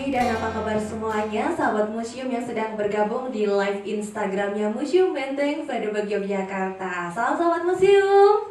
pagi dan apa kabar semuanya sahabat museum yang sedang bergabung di live Instagramnya Museum Benteng Frederick Yogyakarta. Salam sahabat museum,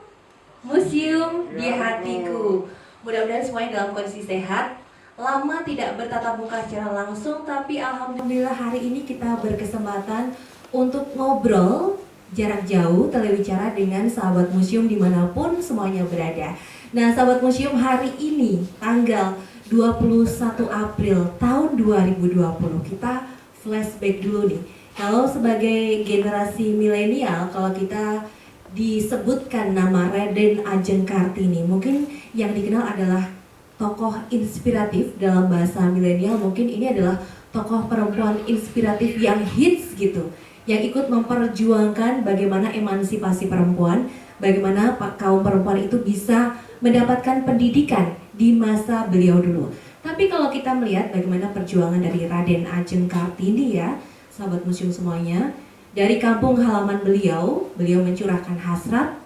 museum di hatiku. Mudah-mudahan semuanya dalam kondisi sehat. Lama tidak bertatap muka secara langsung, tapi alhamdulillah hari ini kita berkesempatan untuk ngobrol jarak jauh telewicara dengan sahabat museum dimanapun semuanya berada. Nah sahabat museum, hari ini tanggal 21 April tahun 2020 kita flashback dulu nih. Kalau sebagai generasi milenial, kalau kita disebutkan nama Raden Ajeng Kartini, mungkin yang dikenal adalah tokoh inspiratif dalam bahasa milenial. Mungkin ini adalah tokoh perempuan inspiratif yang hits gitu, yang ikut memperjuangkan bagaimana emansipasi perempuan, bagaimana kaum perempuan itu bisa mendapatkan pendidikan di masa beliau dulu. Tapi kalau kita melihat bagaimana perjuangan dari Raden Ajeng Kartini ya, sahabat museum semuanya, dari kampung halaman beliau mencurahkan hasrat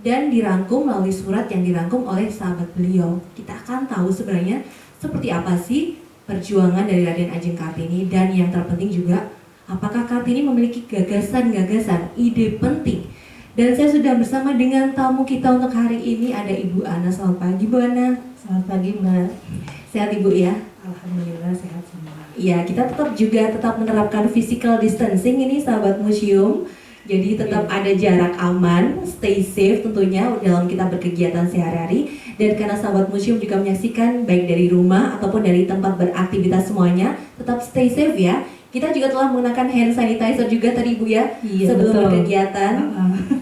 dan dirangkum melalui surat yang dirangkum oleh sahabat beliau. Kita akan tahu sebenarnya seperti apa sih perjuangan dari Raden Ajeng Kartini, dan yang terpenting juga apakah Kartini memiliki gagasan-gagasan, ide penting. Dan saya sudah bersama dengan tamu kita untuk hari ini, ada Ibu Ana. Selamat pagi Bu Ana. Selamat pagi Mbak. Sehat Ibu ya? Alhamdulillah sehat semua. Iya, kita tetap menerapkan physical distancing ini sahabat museum. Jadi tetap ada jarak aman, stay safe tentunya dalam kita berkegiatan sehari-hari. Dan karena sahabat museum juga menyaksikan baik dari rumah ataupun dari tempat beraktivitas semuanya, tetap stay safe ya. Kita juga telah menggunakan hand sanitizer juga tadi Bu ya, sebelum betul. berkegiatan.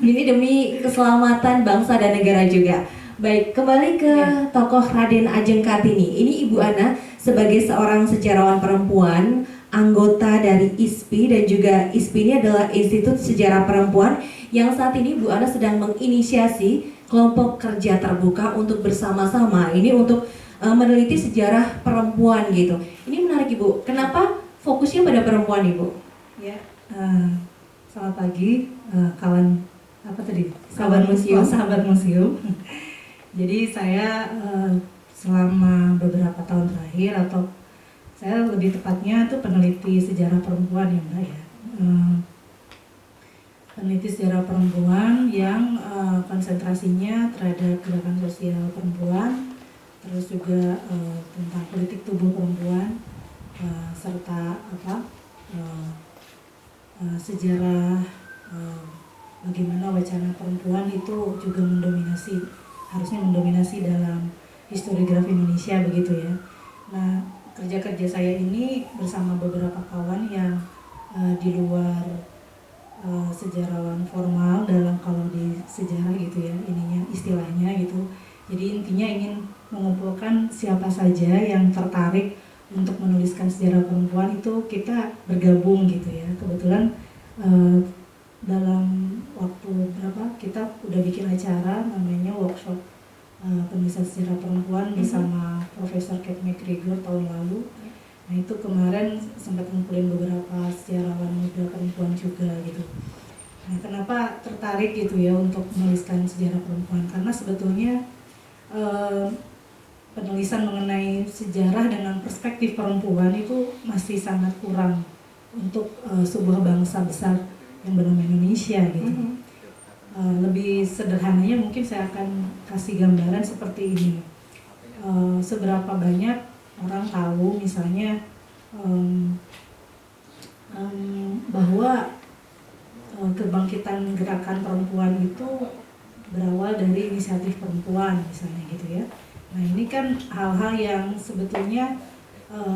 Ini demi keselamatan bangsa dan negara juga. Baik, kembali ke tokoh Raden Ajeng Kartini. Ini Ibu Ana sebagai seorang sejarawan perempuan, anggota dari ISPI, dan juga ISPI ini adalah Institut Sejarah Perempuan yang saat ini Bu Ana sedang menginisiasi kelompok kerja terbuka untuk bersama-sama ini untuk meneliti sejarah perempuan gitu. Ini menarik Ibu. Kenapa fokusnya pada perempuan Ibu? Ya, selamat pagi kawan apa tadi? Sahabat museum. Sahabat museum. Jadi saya selama beberapa tahun terakhir, atau saya lebih tepatnya tuh peneliti sejarah perempuan ya Mbak ya. Peneliti sejarah perempuan yang konsentrasinya terhadap gerakan sosial perempuan, terus juga tentang politik tubuh perempuan, serta sejarah bagaimana wacana perempuan itu juga harusnya mendominasi dalam historiografi Indonesia begitu ya. Nah, kerja-kerja saya ini bersama beberapa kawan yang di luar sejarawan formal dalam kalau di sejarah gitu ya, ininya istilahnya gitu. Jadi intinya ingin mengumpulkan siapa saja yang tertarik untuk menuliskan sejarah perempuan, itu kita bergabung gitu ya. Kebetulan dalam waktu berapa kita udah bikin acara namanya workshop penulisan sejarah perempuan bersama Profesor Kate McGregor tahun lalu. Nah itu kemarin sempat ngumpulin beberapa sejarawan muda perempuan juga gitu. Nah kenapa tertarik gitu ya untuk menuliskan sejarah perempuan? Karena sebetulnya penulisan mengenai sejarah dengan perspektif perempuan itu masih sangat kurang untuk sebuah bangsa besar yang bernama Indonesia gitu. Lebih sederhananya mungkin saya akan kasih gambaran seperti ini. Seberapa banyak orang tahu misalnya bahwa kebangkitan gerakan perempuan itu berawal dari inisiatif perempuan misalnya gitu ya. Nah ini kan hal-hal yang sebetulnya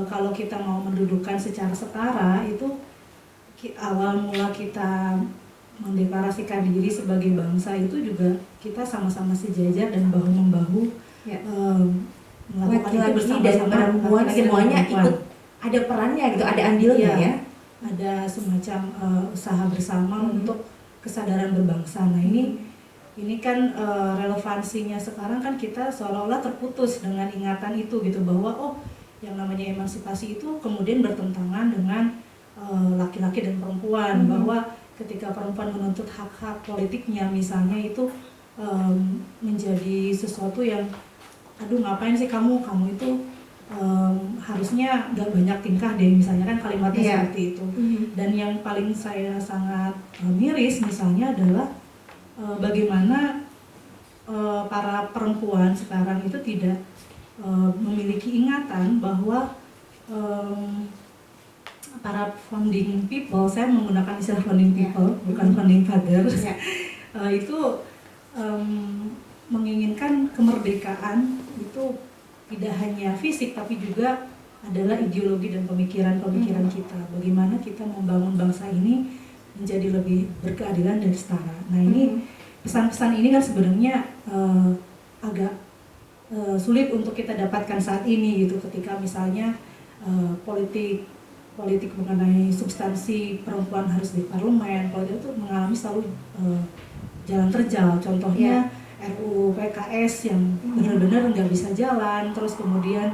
kalau kita mau mendudukkan secara setara, itu awal mula kita mendeklarasikan diri sebagai bangsa itu juga kita sama-sama sejajar dan bahu-membahu ya. Melakukan Laki-laki itu bersama-sama, dan perempuan semuanya ikut, ada perannya gitu, ada andilnya ya. Ada semacam usaha bersama untuk kesadaran berbangsa. Nah ini kan relevansinya sekarang kan kita seolah-olah terputus dengan ingatan itu gitu, bahwa yang namanya emansipasi itu kemudian bertentangan dengan laki-laki dan perempuan, bahwa ketika perempuan menuntut hak-hak politiknya misalnya itu menjadi sesuatu yang aduh ngapain sih kamu itu harusnya nggak banyak tingkah deh, misalnya kan kalimatnya Iya. seperti itu. Dan yang paling saya sangat miris misalnya adalah bagaimana para perempuan sekarang itu tidak memiliki ingatan bahwa para founding people, saya menggunakan istilah founding people, bukan founding fathers, itu menginginkan kemerdekaan itu tidak hanya fisik tapi juga adalah ideologi dan pemikiran-pemikiran kita. Bagaimana kita membangun bangsa ini menjadi lebih berkeadilan dan setara. Nah ini pesan-pesan ini kan sebenarnya agak sulit untuk kita dapatkan saat ini gitu, ketika misalnya politik mengenai substansi perempuan harus di parlemen, politik itu mengalami selalu jalan terjal. Contohnya RUU PKS yang benar-benar nggak bisa jalan, terus kemudian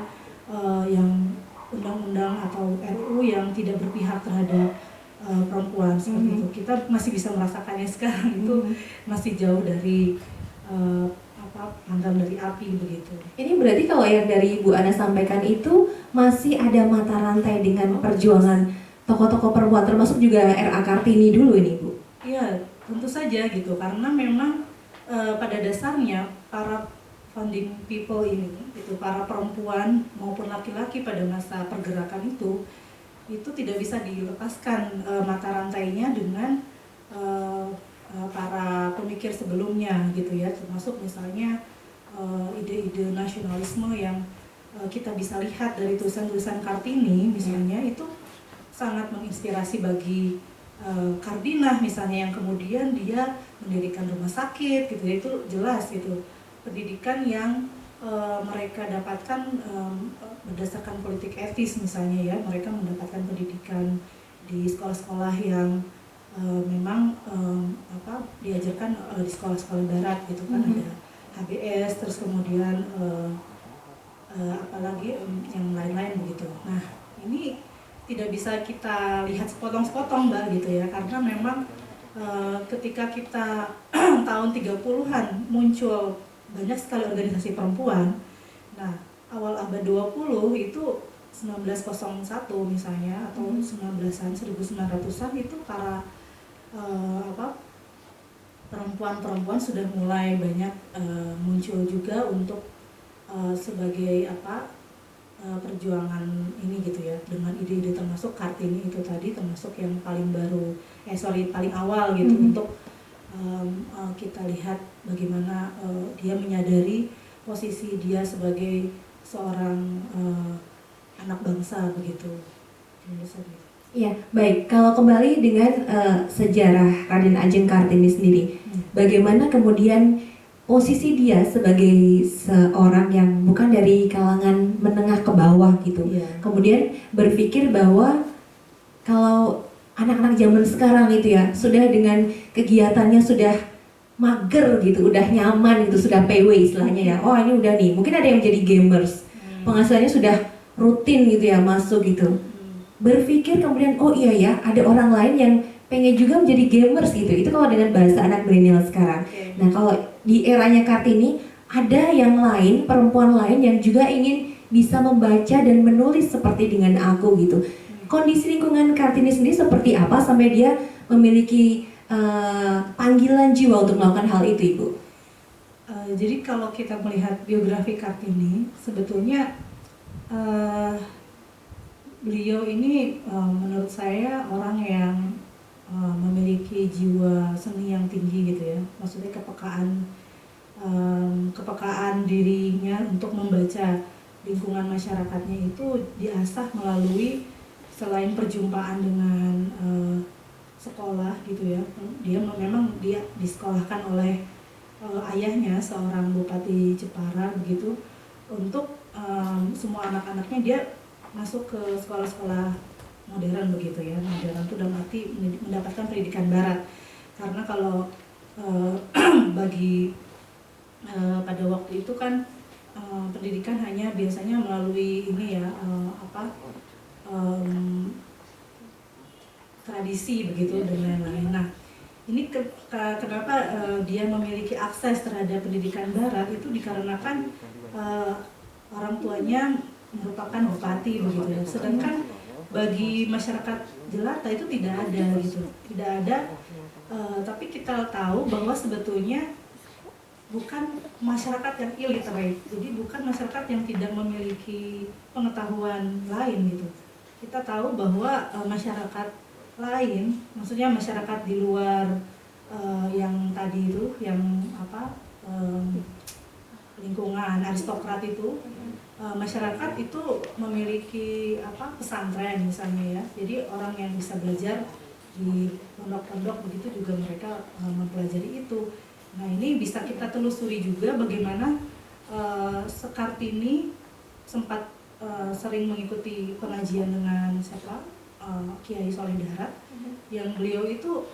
yang undang-undang atau RUU yang tidak berpihak terhadap perempuan seperti itu. Kita masih bisa merasakannya sekarang, itu masih jauh dari panggang dari api begitu. Ini berarti kalau yang dari Bu Ana sampaikan itu masih ada mata rantai dengan perjuangan tokoh-tokoh perempuan, termasuk juga R.A. Kartini dulu ini, Bu? Iya, tentu saja gitu, karena memang pada dasarnya para founding people ini, itu para perempuan maupun laki-laki pada masa pergerakan itu tidak bisa dilepaskan mata rantainya dengan para pemikir sebelumnya gitu ya, termasuk misalnya ide-ide nasionalisme yang kita bisa lihat dari tulisan-tulisan Kartini misalnya, itu sangat menginspirasi bagi Kardinah misalnya, yang kemudian dia mendirikan rumah sakit gitu, itu jelas gitu pendidikan yang mereka dapatkan berdasarkan politik etis misalnya ya, mereka mendapatkan pendidikan di sekolah-sekolah yang memang diajarkan di sekolah-sekolah barat gitu kan, ada HBS, terus kemudian apalagi yang lain-lain begitu. Nah ini tidak bisa kita lihat sepotong-sepotong Mbak gitu ya, karena memang ketika kita tahun 30-an muncul banyak sekali organisasi perempuan. Nah awal abad 20 itu 1901 misalnya, atau 1900-an itu para perempuan-perempuan sudah mulai banyak muncul juga untuk sebagai perjuangan ini gitu ya, dengan ide-ide termasuk Kartini itu tadi, termasuk yang paling baru paling awal gitu, untuk kita lihat bagaimana dia menyadari posisi dia sebagai seorang anak bangsa begitu. Iya, baik. Kalau kembali dengan sejarah Raden Ajeng Kartini sendiri, bagaimana kemudian posisi dia sebagai seorang yang bukan dari kalangan menengah ke bawah gitu, kemudian berpikir bahwa kalau anak-anak zaman sekarang itu ya sudah dengan kegiatannya sudah mager gitu, udah nyaman gitu, sudah PW istilahnya ya, oh ini udah nih, mungkin ada yang jadi gamers, penghasilannya sudah rutin gitu ya, masuk gitu, berpikir kemudian oh iya ya ada orang lain yang pengen juga menjadi gamers gitu, itu kalau dengan bahasa anak milenial sekarang. Nah kalau di eranya Kartini ada yang lain, perempuan lain yang juga ingin bisa membaca dan menulis seperti dengan aku gitu. Kondisi lingkungan Kartini sendiri seperti apa sampai dia memiliki panggilan jiwa untuk melakukan hal itu, Ibu? Jadi kalau kita melihat biografi Kartini, sebetulnya beliau ini menurut saya orang yang memiliki jiwa seni yang tinggi gitu ya, maksudnya kepekaan dirinya untuk membaca lingkungan masyarakatnya itu diasah melalui, selain perjumpaan dengan sekolah gitu ya, dia disekolahkan oleh ayahnya seorang bupati Jepara begitu, untuk semua anak-anaknya dia masuk ke sekolah-sekolah modern begitu ya. Modern itu dalam arti mendapatkan pendidikan barat, karena kalau bagi pada waktu itu kan pendidikan hanya biasanya melalui ini ya, tradisi begitu dan lain-lain. Nah ini kenapa dia memiliki akses terhadap pendidikan barat itu dikarenakan orang tuanya merupakan bupati begitu ya. Sedangkan bagi masyarakat jelata itu tidak ada gitu, tidak ada. Tapi kita tahu bahwa sebetulnya bukan masyarakat yang illiterate, jadi bukan masyarakat yang tidak memiliki pengetahuan lain gitu. Kita tahu bahwa masyarakat lain, maksudnya masyarakat di luar yang tadi itu, yang apa, lingkungan aristokrat itu, masyarakat itu memiliki apa, pesantren misalnya ya. Jadi orang yang bisa belajar di pondok-pondok begitu juga mereka mempelajari itu. Nah ini bisa kita telusuri juga bagaimana Sekartini sempat sering mengikuti pengajian dengan siapa, Kiai Soleh Darat, yang beliau itu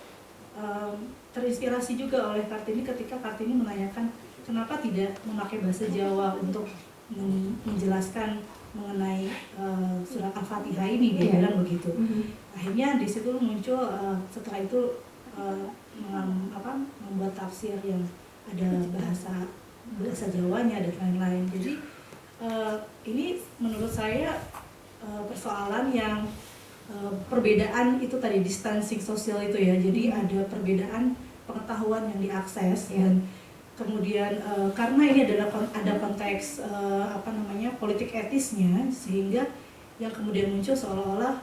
terinspirasi juga oleh Kartini ketika Kartini menanyakan kenapa tidak memakai bahasa Jawa untuk menjelaskan mengenai surat Al-Fatihah ini, dia bilang begitu. Akhirnya di situ muncul setelah itu membuat tafsir yang ada bahasa Jawanya dan lain-lain. Jadi ini menurut saya persoalan yang perbedaan itu tadi, distancing sosial itu ya. Jadi ada perbedaan pengetahuan yang diakses dan kemudian karena ini adalah ada konteks politik etisnya, sehingga yang kemudian muncul seolah-olah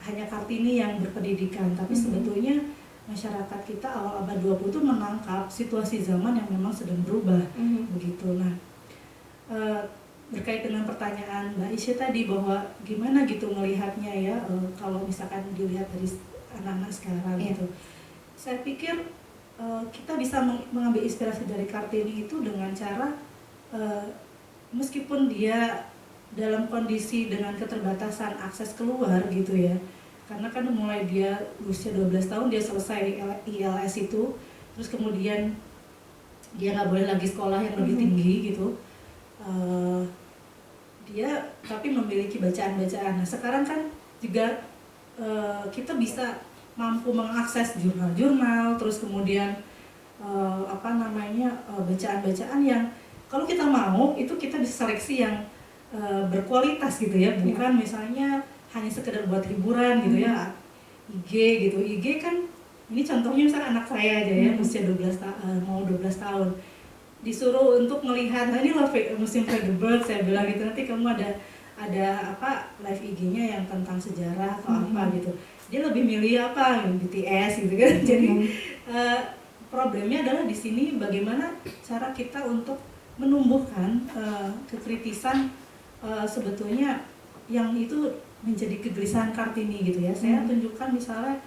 hanya Kartini yang berpendidikan, tapi sebetulnya masyarakat kita awal abad 20 itu menangkap situasi zaman yang memang sedang berubah begitu. Nah, berkait dengan pertanyaan Mbak Isya tadi bahwa gimana gitu melihatnya ya, kalau misalkan dilihat dari anak-anak sekarang gitu, saya pikir kita bisa mengambil inspirasi dari Kartini itu dengan cara meskipun dia dalam kondisi dengan keterbatasan akses keluar gitu ya, karena kan mulai dia usia 12 tahun dia selesai ILS itu, terus kemudian dia nggak boleh lagi sekolah yang lebih tinggi gitu, dia tapi memiliki bacaan-bacaan. Nah sekarang kan juga kita bisa mampu mengakses jurnal-jurnal, terus kemudian bacaan-bacaan yang kalau kita mau itu kita bisa seleksi yang berkualitas gitu ya, bukan misalnya hanya sekedar buat hiburan gitu ya. IG gitu, IG kan ini contohnya misalnya anak saya aja ya, usia 12 tahun disuruh untuk melihat, nah ini loh musim Fade the Bird, saya bilang gitu, nanti kamu ada apa live IG-nya yang tentang sejarah atau apa gitu, dia lebih milih apa BTS gitu kan. Jadi problemnya adalah di sini bagaimana cara kita untuk menumbuhkan kekritisan sebetulnya yang itu menjadi kegelisahan Kartini gitu ya. Saya tunjukkan misalnya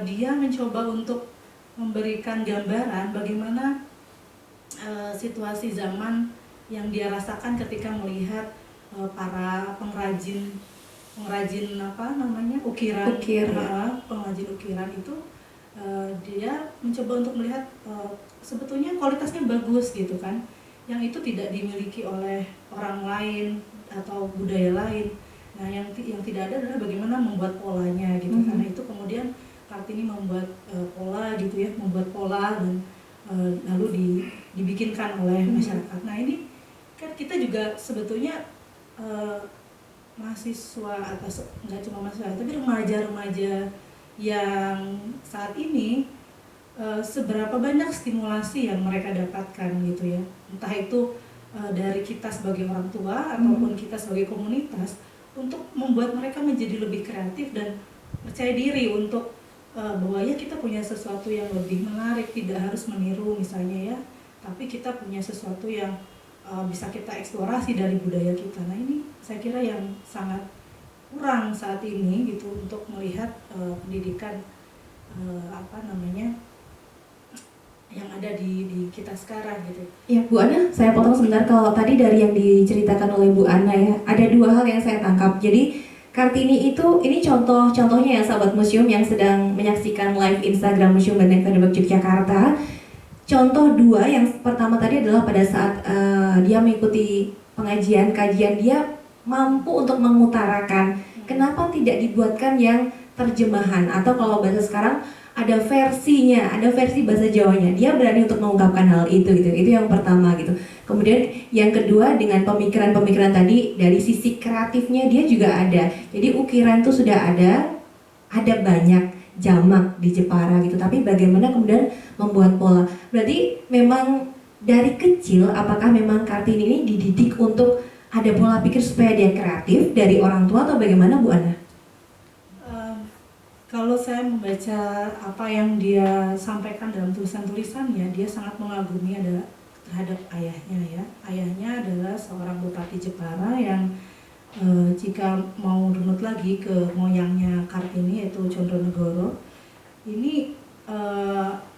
dia mencoba untuk memberikan gambaran bagaimana situasi zaman yang dia rasakan ketika melihat para pengrajin pengrajin ukiran itu, dia mencoba untuk melihat sebetulnya kualitasnya bagus gitu kan, yang itu tidak dimiliki oleh orang lain atau budaya lain. Nah yang tidak ada adalah bagaimana membuat polanya gitu. Karena itu kemudian Kartini membuat pola gitu ya, membuat pola dan lalu dibikinkan oleh masyarakat. Nah ini kan kita juga sebetulnya mahasiswa atau nggak cuma mahasiswa tapi remaja-remaja yang saat ini seberapa banyak stimulasi yang mereka dapatkan gitu ya, entah itu dari kita sebagai orang tua ataupun kita sebagai komunitas, untuk membuat mereka menjadi lebih kreatif dan percaya diri untuk bahwa ya kita punya sesuatu yang lebih menarik, tidak harus meniru misalnya ya, tapi kita punya sesuatu yang bisa kita eksplorasi dari budaya kita. Nah ini saya kira yang sangat kurang saat ini gitu, untuk melihat pendidikan yang ada di kita sekarang gitu. Ya Bu Ana, saya potong sebentar. Kalau tadi dari yang diceritakan oleh Bu Ana ya, ada dua hal yang saya tangkap. Jadi Kartini itu, ini contohnya ya sahabat museum yang sedang menyaksikan live Instagram Museum Benteng Fredebak Yogyakarta. Contoh dua, yang pertama tadi adalah pada saat dia mengikuti kajian dia mampu untuk mengutarakan. Kenapa tidak dibuatkan yang terjemahan, atau kalau bahasa sekarang ada versinya, ada versi bahasa Jawanya. Dia berani untuk mengungkapkan hal itu gitu. Itu yang pertama gitu. Kemudian yang kedua dengan pemikiran-pemikiran tadi dari sisi kreatifnya dia juga ada. Jadi ukiran itu sudah ada banyak jamak di Jepara gitu. Tapi bagaimana kemudian membuat pola? Berarti memang dari kecil apakah memang Kartini ini dididik untuk ada pola pikir supaya dia kreatif dari orang tua atau bagaimana Bu Ana? Kalau saya membaca apa yang dia sampaikan dalam tulisan-tulisannya, dia sangat mengagumi terhadap ayahnya ya. Ayahnya adalah seorang bupati Jepara yang jika mau runut lagi ke moyangnya Kartini yaitu Condronegoro, ini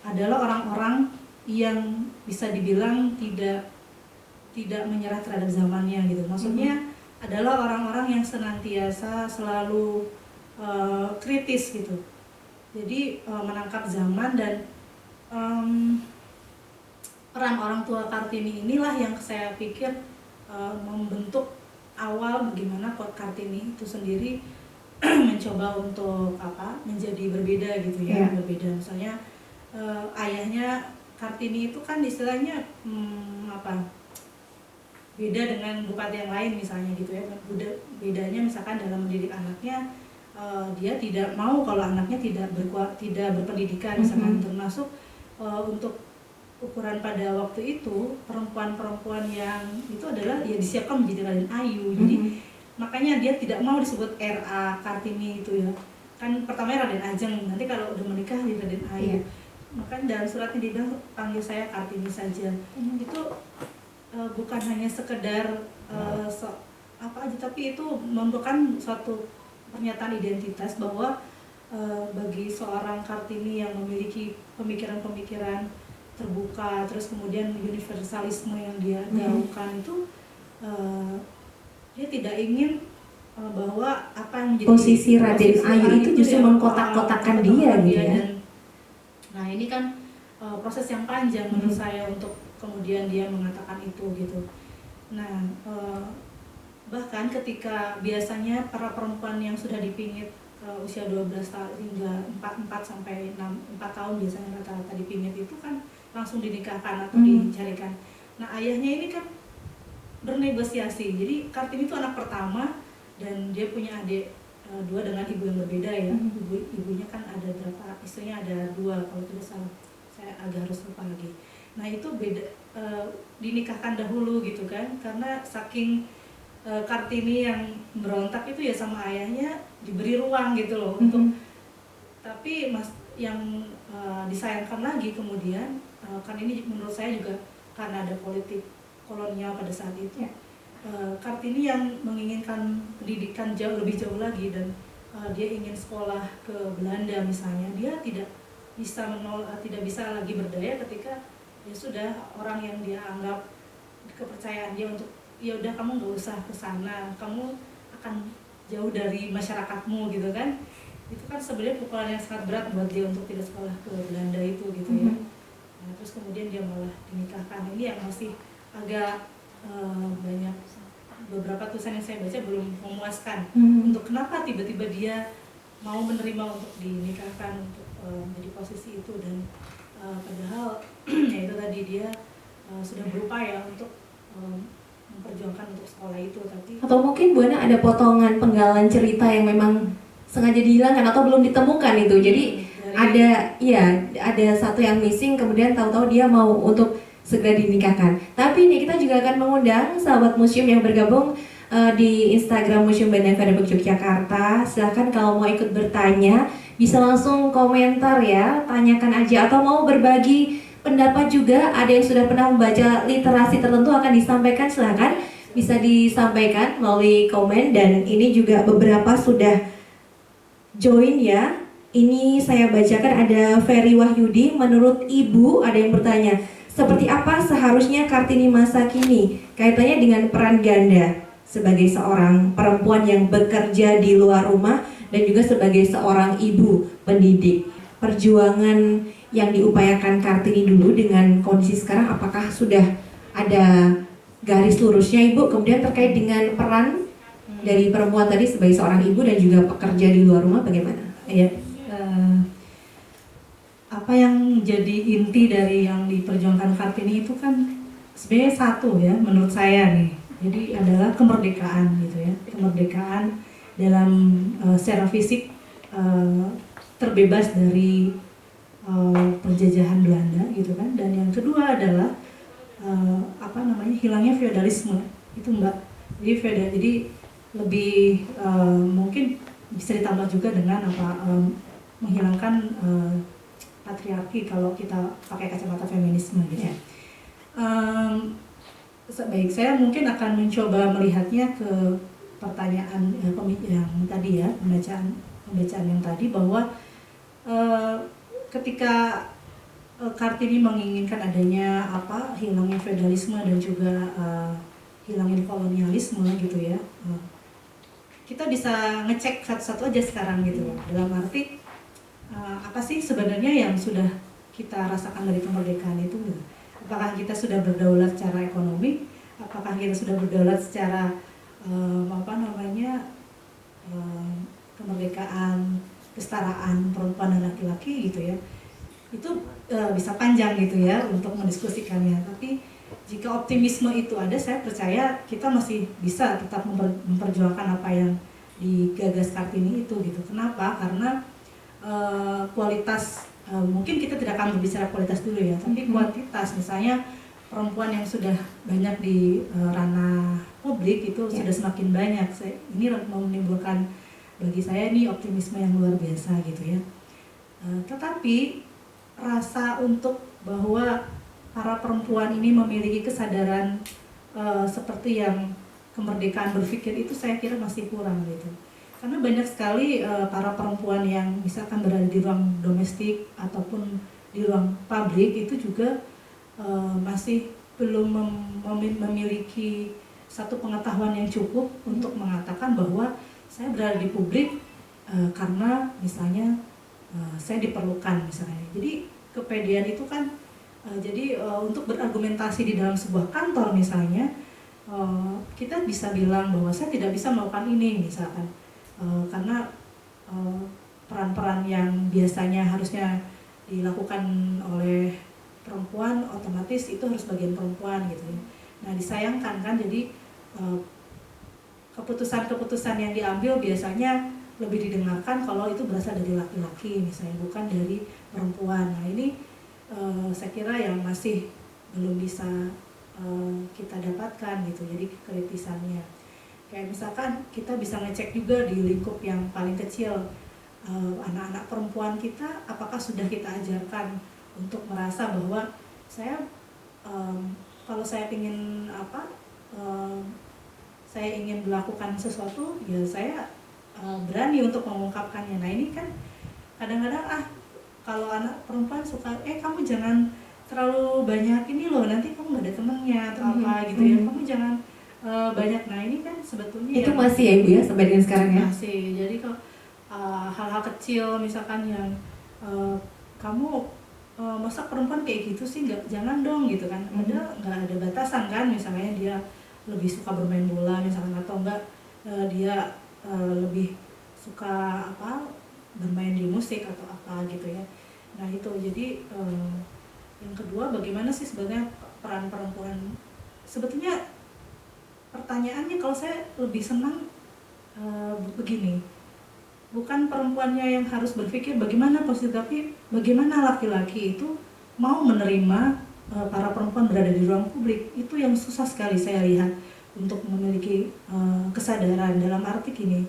adalah orang-orang yang bisa dibilang tidak menyerah terhadap zamannya gitu. Maksudnya adalah orang-orang yang senantiasa selalu kritis gitu. Jadi menangkap zaman dan peran orang tua Kartini inilah yang saya pikir membentuk awal bagaimana Kartini itu sendiri mencoba untuk menjadi berbeda gitu ya, berbeda. Misalnya ayahnya Kartini itu kan istilahnya beda dengan bupati yang lain misalnya gitu ya. Bedanya misalkan dalam mendidik anaknya, dia tidak mau kalau anaknya tidak berpendidikan misalkan, termasuk untuk ukuran pada waktu itu perempuan-perempuan yang itu adalah ya disiapkan menjadi Raden Ayu. Jadi makanya dia tidak mau disebut RA Kartini itu ya. Kan pertamanya Raden Ajeng, nanti kalau udah menikah di Raden Ayu. Makanya dalam suratnya dia bilang panggil saya Kartini saja. Itu bukan hanya sekedar tapi itu merupakan suatu pernyataan identitas bahwa bagi seorang Kartini yang memiliki pemikiran-pemikiran terbuka, terus kemudian universalisme yang dia gaungkan itu, dia tidak ingin bahwa apa yang menjadi posisi Raden Ayu itu justru mengkotak-kotakan dia gitu ya. Nah ini kan proses yang panjang menurut saya untuk kemudian dia mengatakan itu gitu. Nah bahkan ketika biasanya para perempuan yang sudah dipingit usia 12 tahun hingga 4 sampai 4 tahun biasanya rata-rata dipingit itu kan langsung dinikahkan atau dicarikan. Nah ayahnya ini kan bernegosiasi. Jadi Kartini itu anak pertama dan dia punya adik dua dengan ibu yang berbeda ya. Ibunya kan ada berapa, istrinya ada 2 kalau tidak salah. Saya agak harus lupa lagi. Nah itu beda, dinikahkan dahulu gitu kan, karena saking Kartini yang berontak itu ya sama ayahnya diberi ruang gitu loh untuk. Tapi yang disayangkan lagi kemudian kan ini menurut saya juga karena ada politik kolonial pada saat itu. Kartini yang menginginkan pendidikan lebih jauh lagi dan dia ingin sekolah ke Belanda misalnya, dia tidak bisa lagi berdaya ketika ya sudah orang yang dia anggap kepercayaan dia untuk ya udah kamu nggak usah ke sana, kamu akan jauh dari masyarakatmu gitu kan. Itu kan sebenarnya pukulan yang sangat berat buat dia untuk tidak sekolah ke Belanda itu gitu ya. Nah, terus kemudian dia malah dinikahkan. Ini yang masih agak banyak, beberapa tulisan yang saya baca belum memuaskan untuk kenapa tiba-tiba dia mau menerima untuk dinikahkan untuk menjadi posisi itu, dan padahal ya itu tadi dia sudah berupaya untuk memperjuangkan untuk sekolah itu. Tapi atau mungkin Bu Ana ada potongan penggalan cerita yang memang sengaja dihilangkan atau belum ditemukan itu. Jadi ada satu yang missing, kemudian tahu-tahu dia mau untuk segera dinikahkan. Tapi nih kita juga akan mengundang sahabat museum yang bergabung di Instagram Museum Benteng Fredebuk Yogyakarta. Silahkan kalau mau ikut bertanya bisa langsung komentar ya, tanyakan aja, atau mau berbagi pendapat juga. Ada yang sudah pernah membaca literasi tertentu akan disampaikan, silahkan bisa disampaikan melalui komen. Dan ini juga beberapa sudah join ya. Ini saya bacakan, ada Ferry Wahyudi. Menurut Ibu ada yang bertanya, seperti apa seharusnya Kartini masa kini kaitannya dengan peran ganda sebagai seorang perempuan yang bekerja di luar rumah dan juga sebagai seorang ibu pendidik. Perjuangan yang diupayakan Kartini dulu dengan kondisi sekarang, apakah sudah ada garis lurusnya Ibu? Kemudian terkait dengan peran dari perempuan tadi sebagai seorang ibu dan juga pekerja di luar rumah bagaimana? Ya, apa yang jadi inti dari yang diperjuangkan Kartini itu kan sebenarnya satu ya menurut saya nih. Jadi adalah kemerdekaan gitu ya, kemerdekaan dalam secara fisik terbebas dari penjajahan Belanda gitu kan. Dan yang kedua adalah hilangnya feodalisme itu Mbak. Jadi lebih mungkin bisa ditambah juga dengan menghilangkan patriarki kalau kita pakai kacamata feminisme gitu. Baik, saya mungkin akan mencoba melihatnya ke pertanyaan yang tadi ya, pembacaan yang tadi bahwa ketika Kartini menginginkan adanya hilangnya feodalisme dan juga hilangin kolonialisme gitu ya, kita bisa ngecek satu-satu aja sekarang gitu, dalam arti apa sih sebenarnya yang sudah kita rasakan dari kemerdekaan itu. Apakah kita sudah berdaulat secara ekonomi? Apakah kita sudah berdaulat secara kemerdekaan, kesetaraan perempuan dan laki-laki gitu ya? Itu bisa panjang gitu ya untuk mendiskusikannya. Tapi jika optimisme itu ada, saya percaya kita masih bisa tetap memperjuangkan apa yang digagas Kartini itu gitu. Kenapa? Karena kualitas, mungkin kita tidak akan berbicara kualitas dulu ya, tapi kuantitas. Misalnya perempuan yang sudah banyak di ranah publik itu sudah semakin banyak. Ini menimbulkan bagi saya ini optimisme yang luar biasa gitu ya. Tetapi rasa untuk bahwa para perempuan ini memiliki kesadaran seperti yang kemerdekaan berpikir itu saya kira masih kurang gitu. Karena banyak sekali para perempuan yang misalkan berada di ruang domestik ataupun di ruang pabrik itu juga masih belum memiliki satu pengetahuan yang cukup untuk mengatakan bahwa saya berada di publik karena misalnya saya diperlukan misalnya. Jadi kepedean itu kan untuk berargumentasi di dalam sebuah kantor misalnya, kita bisa bilang bahwa saya tidak bisa melakukan ini misalkan. Karena peran-peran yang biasanya harusnya dilakukan oleh perempuan otomatis itu harus bagian perempuan gitu ya. Nah disayangkan kan, jadi keputusan-keputusan yang diambil biasanya lebih didengarkan kalau itu berasal dari laki-laki misalnya, bukan dari perempuan. Nah ini saya kira yang masih belum bisa kita dapatkan gitu, jadi kritisannya. Kayak misalkan kita bisa ngecek juga di lingkup yang paling kecil, anak-anak perempuan kita apakah sudah kita ajarkan untuk merasa bahwa saya kalau saya ingin saya ingin melakukan sesuatu ya saya berani untuk mengungkapkannya. Nah ini kan kadang-kadang kalau anak perempuan suka kamu jangan terlalu banyak ini loh, nanti kamu gak ada temennya atau apa gitu ya, kamu jangan banyak. Nah ini kan sebetulnya itu masih ya Ibu ya sampai dengan sekarang ya? Masih. Jadi kalau hal-hal kecil misalkan yang kamu masa perempuan kayak gitu sih, jangan dong gitu kan. Nggak ada batasan kan, misalnya dia lebih suka bermain bola misalkan, atau enggak dia lebih suka bermain di musik atau apa gitu ya. Nah itu jadi yang kedua, bagaimana sih sebenarnya peran perempuan. Sebetulnya pertanyaannya kalau saya lebih senang begini, bukan perempuannya yang harus berpikir bagaimana positif, tapi bagaimana laki-laki itu mau menerima para perempuan berada di ruang publik. Itu yang susah sekali saya lihat untuk memiliki kesadaran. Dalam arti gini,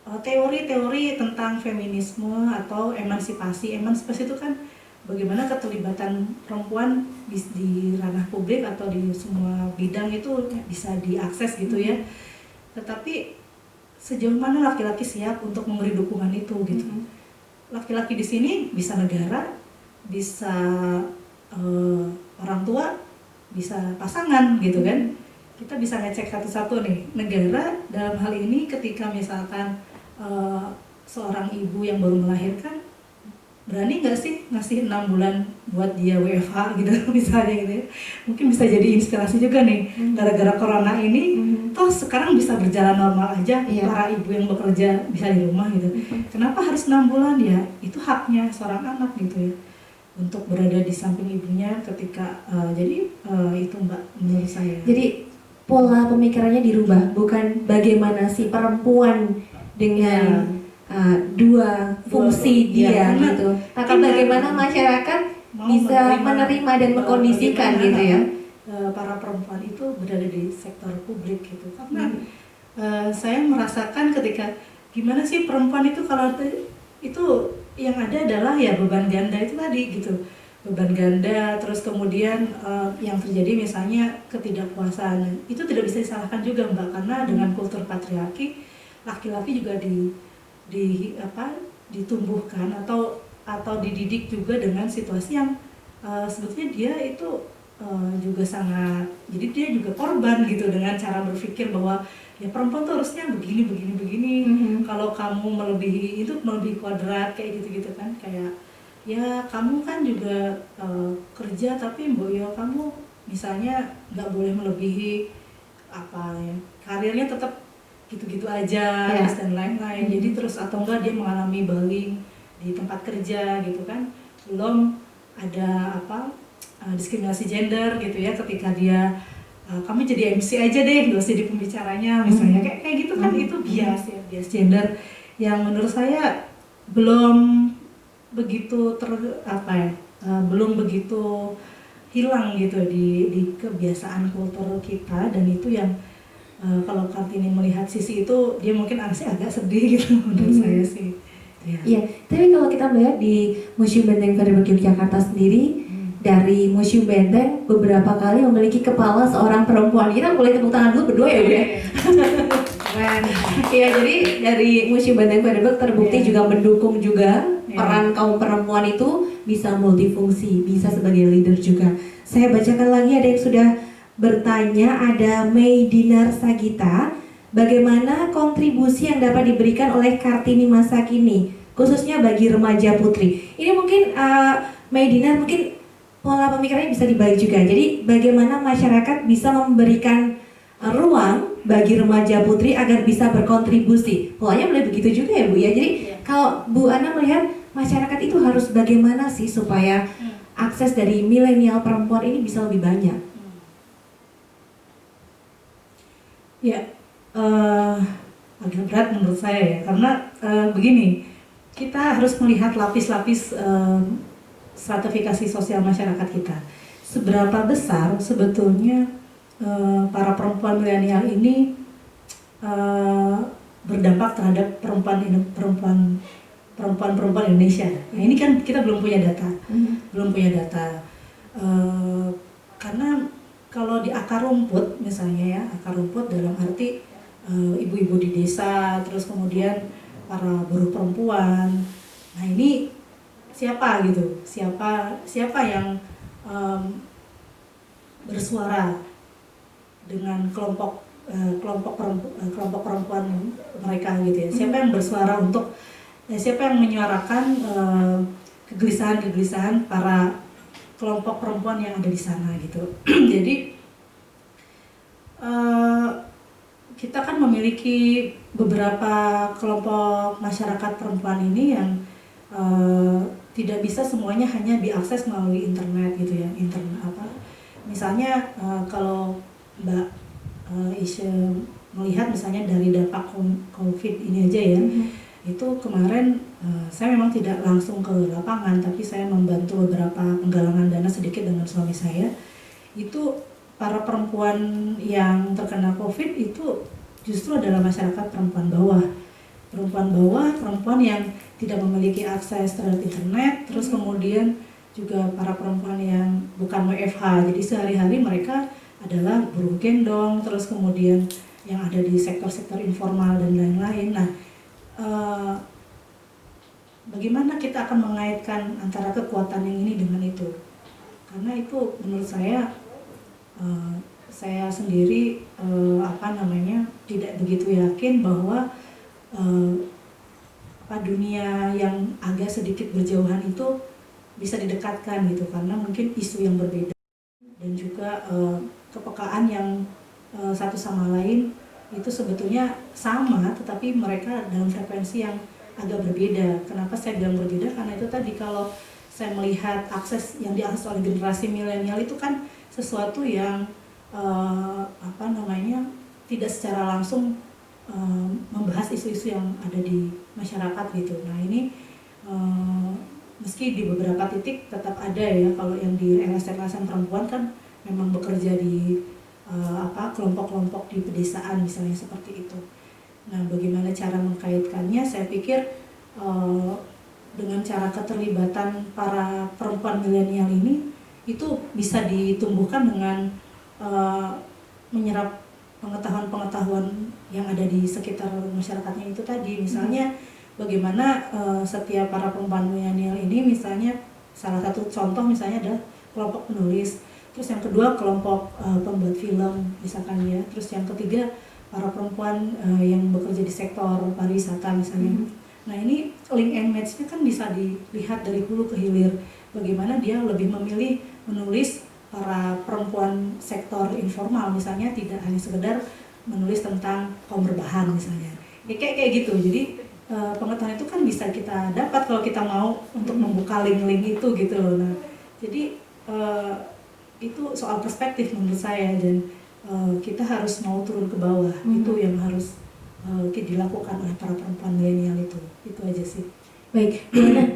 teori-teori tentang feminisme atau emansipasi itu kan bagaimana keterlibatan perempuan di ranah publik atau di semua bidang itu bisa diakses gitu ya. Tetapi sejauh mana laki-laki siap untuk memberi dukungan itu gitu. Laki-laki di sini bisa negara, bisa orang tua, bisa pasangan gitu kan. Kita bisa ngecek satu-satu nih. Negara dalam hal ini ketika misalkan seorang ibu yang baru melahirkan, berani nggak sih ngasih 6 bulan buat dia WFH gitu misalnya gitu ya. Mungkin bisa jadi inspirasi juga nih, gara-gara corona ini toh sekarang bisa berjalan normal aja, para ibu yang bekerja bisa di rumah gitu. Kenapa harus 6 bulan ya? Itu haknya seorang anak gitu ya. untuk berada di samping ibunya ketika jadi itu Mbak menurut saya. Jadi pola pemikirannya dirubah, bukan bagaimana si perempuan dengan dua fungsi dia gitu, tapi bagaimana masyarakat bisa menerima dan mengkondisikan gitu ya. Para perempuan itu berada di sektor publik gitu, karena saya merasakan ketika gimana sih perempuan itu kalau itu yang ada adalah ya beban ganda itu tadi gitu, beban ganda, terus kemudian yang terjadi misalnya ketidakpuasan itu tidak bisa disalahkan juga Mbak, karena dengan kultur patriarki laki-laki juga ditumbuhkan atau dididik juga dengan situasi yang sebetulnya dia itu juga sangat, jadi dia juga korban gitu dengan cara berpikir bahwa ya perempuan tuh harusnya begini. Kalau kamu melebihi itu, melebihi kuadrat kayak gitu kan, kayak ya kamu kan juga kerja tapi mbok ya kamu misalnya nggak boleh melebihi apa ya, karirnya tetap gitu-gitu aja dan lain-lain. Jadi terus atau enggak dia mengalami bullying di tempat kerja gitu kan, belum ada diskriminasi gender gitu ya, ketika dia kamu jadi MC aja deh, gak usah jadi pembicaranya misalnya, kayak gitu kan. Itu bias gender yang menurut saya belum begitu belum begitu hilang gitu di kebiasaan kultur kita, dan itu yang kalau Kartini melihat sisi itu dia mungkin agak sedih gitu menurut saya sih. Iya, tapi kalau kita melihat di Museum Benteng Frederick Yogyakarta sendiri, dari Museum Benteng beberapa kali memiliki kepala seorang perempuan. Kita boleh tepuk tangan dulu berdua ya Bu ya. Iya, jadi dari Museum Benteng Frederick terbukti juga mendukung juga peran kaum perempuan itu bisa multifungsi, bisa sebagai leader juga. Saya bacakan lagi, ada yang sudah bertanya, ada Mei Dinar Sagita, bagaimana kontribusi yang dapat diberikan oleh Kartini masa kini, khususnya bagi remaja putri. Ini mungkin Mei Dinar, mungkin pola pemikirannya bisa dibalik juga. Jadi bagaimana masyarakat bisa memberikan ruang bagi remaja putri agar bisa berkontribusi. Polanya boleh begitu juga ya Bu ya. Jadi kalau Bu Ana melihat masyarakat itu harus bagaimana sih supaya akses dari milenial perempuan ini bisa lebih banyak? Ya, agak berat menurut saya ya, karena begini, kita harus melihat lapis-lapis stratifikasi sosial masyarakat kita. Seberapa besar sebetulnya para perempuan milenial ini berdampak terhadap perempuan Indonesia. Nah, ini kan kita belum punya data, karena kalau di akar rumput misalnya ya, akar rumput dalam arti ibu-ibu di desa, terus kemudian para buruh perempuan. Nah ini siapa gitu? Siapa yang bersuara dengan kelompok perempuan mereka gitu ya? Siapa yang bersuara untuk siapa yang menyuarakan kegelisahan para kelompok perempuan yang ada di sana gitu. Jadi kita kan memiliki beberapa kelompok masyarakat perempuan ini yang tidak bisa semuanya hanya diakses melalui internet gitu ya. Misalnya kalau Mbak Isya melihat misalnya dari dampak COVID ini aja ya, itu kemarin saya memang tidak langsung ke lapangan, tapi saya membantu beberapa penggalangan dana sedikit dengan suami saya. Itu para perempuan yang terkena COVID itu justru adalah masyarakat perempuan bawah, perempuan yang tidak memiliki akses terhadap internet, terus kemudian juga para perempuan yang bukan WFH, jadi sehari-hari mereka adalah buruh gendong, terus kemudian yang ada di sektor-sektor informal dan lain-lain. Nah, bagaimana kita akan mengaitkan antara kekuatan yang ini dengan itu? Karena itu menurut saya sendiri tidak begitu yakin bahwa dunia yang agak sedikit berjauhan itu bisa didekatkan gitu, karena mungkin isu yang berbeda dan juga kepekaan yang satu sama lain itu sebetulnya sama, tetapi mereka dalam frekuensi yang agak berbeda. Kenapa saya bilang berbeda? Karena itu tadi, kalau saya melihat akses yang diakses oleh generasi milenial itu kan sesuatu yang tidak secara langsung membahas isu-isu yang ada di masyarakat gitu. Nah ini meski di beberapa titik tetap ada ya, kalau yang di LSM perempuan kan memang bekerja di kelompok-kelompok di pedesaan misalnya seperti itu. Nah bagaimana cara mengkaitkannya, saya pikir dengan cara keterlibatan para perempuan milenial ini itu bisa ditumbuhkan dengan menyerap pengetahuan-pengetahuan yang ada di sekitar masyarakatnya itu tadi. Misalnya bagaimana setiap para perempuan milenial ini, misalnya salah satu contoh misalnya adalah kelompok penulis, terus yang kedua kelompok pembuat film misalkan ya, terus yang ketiga para perempuan yang bekerja di sektor pariwisata misalnya. Nah ini link and match-nya kan bisa dilihat dari hulu ke hilir, bagaimana dia lebih memilih menulis para perempuan sektor informal misalnya, tidak hanya sekedar menulis tentang kaum berbahan misalnya ya, kayak gitu. Jadi pengetahuan itu kan bisa kita dapat kalau kita mau untuk membuka link-link itu gitu loh. Nah jadi itu soal perspektif menurut saya, dan kita harus mau turun ke bawah. Itu yang harus dilakukan oleh para perempuan milenial itu aja sih. Baik,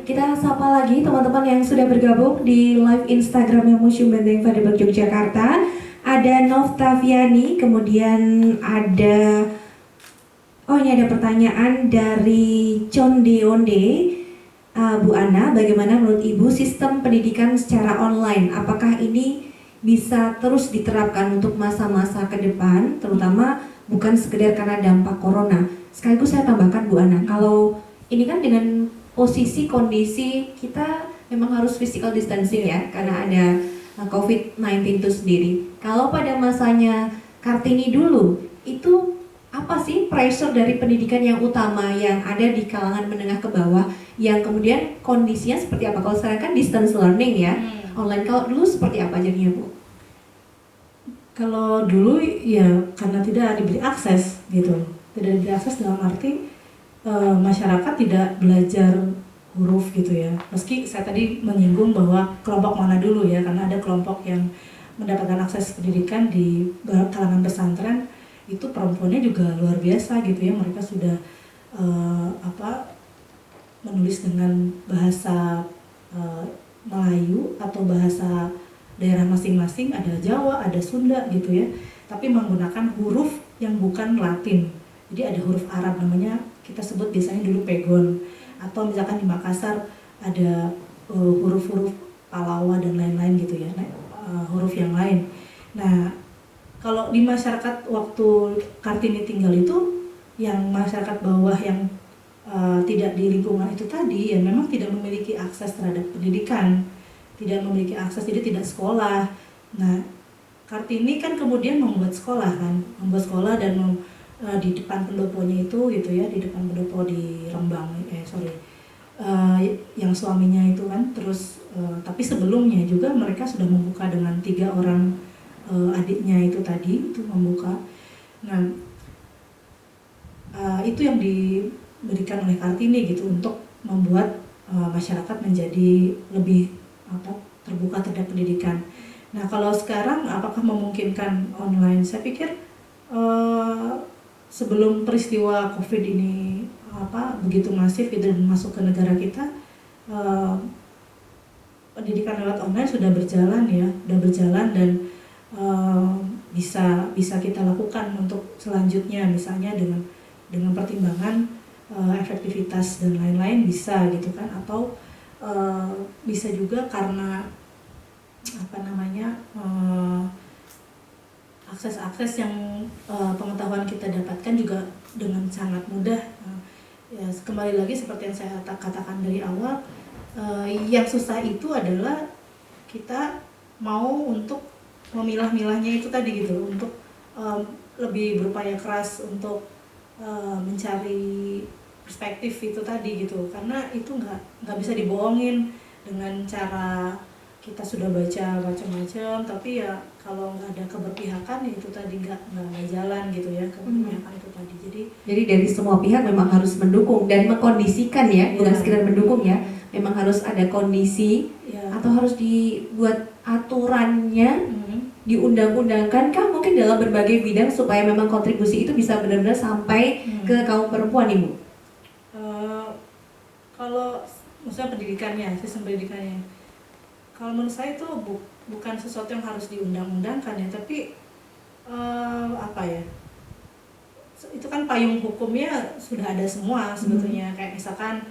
kita sapa lagi teman-teman yang sudah bergabung di live Instagramnya Museum Benteng Fredebag Yogyakarta. Ada Novtaviani, kemudian ada ini ada pertanyaan dari Conde Onde. Bu Ana, bagaimana menurut Ibu sistem pendidikan secara online? Apakah ini bisa terus diterapkan untuk masa-masa ke depan, terutama bukan sekedar karena dampak corona? Sekaligus saya tambahkan Bu Ana, kalau ini kan dengan posisi kondisi kita memang harus physical distancing ya, karena ada COVID-19 itu sendiri. Kalau pada masanya Kartini dulu, itu apa sih pressure dari pendidikan yang utama yang ada di kalangan menengah ke bawah, yang kemudian kondisinya seperti apa? Kalau sekarang kan distance learning ya, online. Kalau dulu seperti apa jadinya Bu? Kalau dulu ya karena tidak diberi akses gitu, tidak diberi akses dalam arti masyarakat tidak belajar huruf gitu ya. Meski saya tadi menyinggung bahwa kelompok mana dulu ya, karena ada kelompok yang mendapatkan akses pendidikan di kalangan pesantren, itu perempuannya juga luar biasa gitu ya. Mereka sudah menulis dengan bahasa Melayu atau bahasa daerah masing-masing, ada Jawa, ada Sunda gitu ya, tapi menggunakan huruf yang bukan Latin. Jadi ada huruf Arab, namanya kita sebut biasanya dulu pegon, atau misalkan di Makassar ada huruf-huruf Palawa dan lain-lain gitu ya, huruf yang lain. Nah kalau di masyarakat waktu Kartini tinggal itu, yang masyarakat bawah yang tidak di lingkungan itu tadi, ya memang tidak memiliki akses terhadap pendidikan, tidak memiliki akses, jadi tidak sekolah. Nah Kartini kan kemudian membuat sekolah dan di depan pendoponya itu gitu ya, di depan pendopo di Rembang, yang suaminya itu kan, terus tapi sebelumnya juga mereka sudah membuka dengan 3 orang adiknya itu tadi, itu membuka. Nah itu yang diberikan oleh Kartini gitu, untuk membuat masyarakat menjadi lebih terbuka terhadap pendidikan. Nah kalau sekarang apakah memungkinkan online? Saya pikir sebelum peristiwa COVID ini begitu masif gitu dan masuk ke negara kita, pendidikan lewat online sudah berjalan dan bisa kita lakukan untuk selanjutnya, misalnya dengan pertimbangan efektivitas dan lain-lain bisa gitu kan, atau bisa juga karena akses yang pengetahuan kita dapatkan juga dengan sangat mudah. Ya, kembali lagi seperti yang saya katakan dari awal, yang susah itu adalah kita mau untuk memilah-milahnya itu tadi gitu, untuk lebih berupaya keras untuk mencari perspektif itu tadi gitu, karena itu nggak bisa dibohongin dengan cara kita sudah baca macam-macam, tapi ya kalau nggak ada keberpihakan ya itu tadi nggak jalan gitu ya, keberpihakan itu tadi. Jadi dari semua pihak memang harus mendukung dan mengkondisikan ya, bukan sekedar mendukung ya, memang harus ada kondisi Ya. atau harus dibuat aturannya, diundang-undangkan kah mungkin dalam berbagai bidang supaya memang kontribusi itu bisa benar-benar sampai ke kaum perempuan, Ibu? Kalau maksudnya pendidikannya, sistem pendidikannya, kalau menurut saya itu bukan sesuatu yang harus diundang-undangkan ya, tapi apa ya, itu kan payung hukumnya sudah ada semua sebetulnya. Kayak misalkan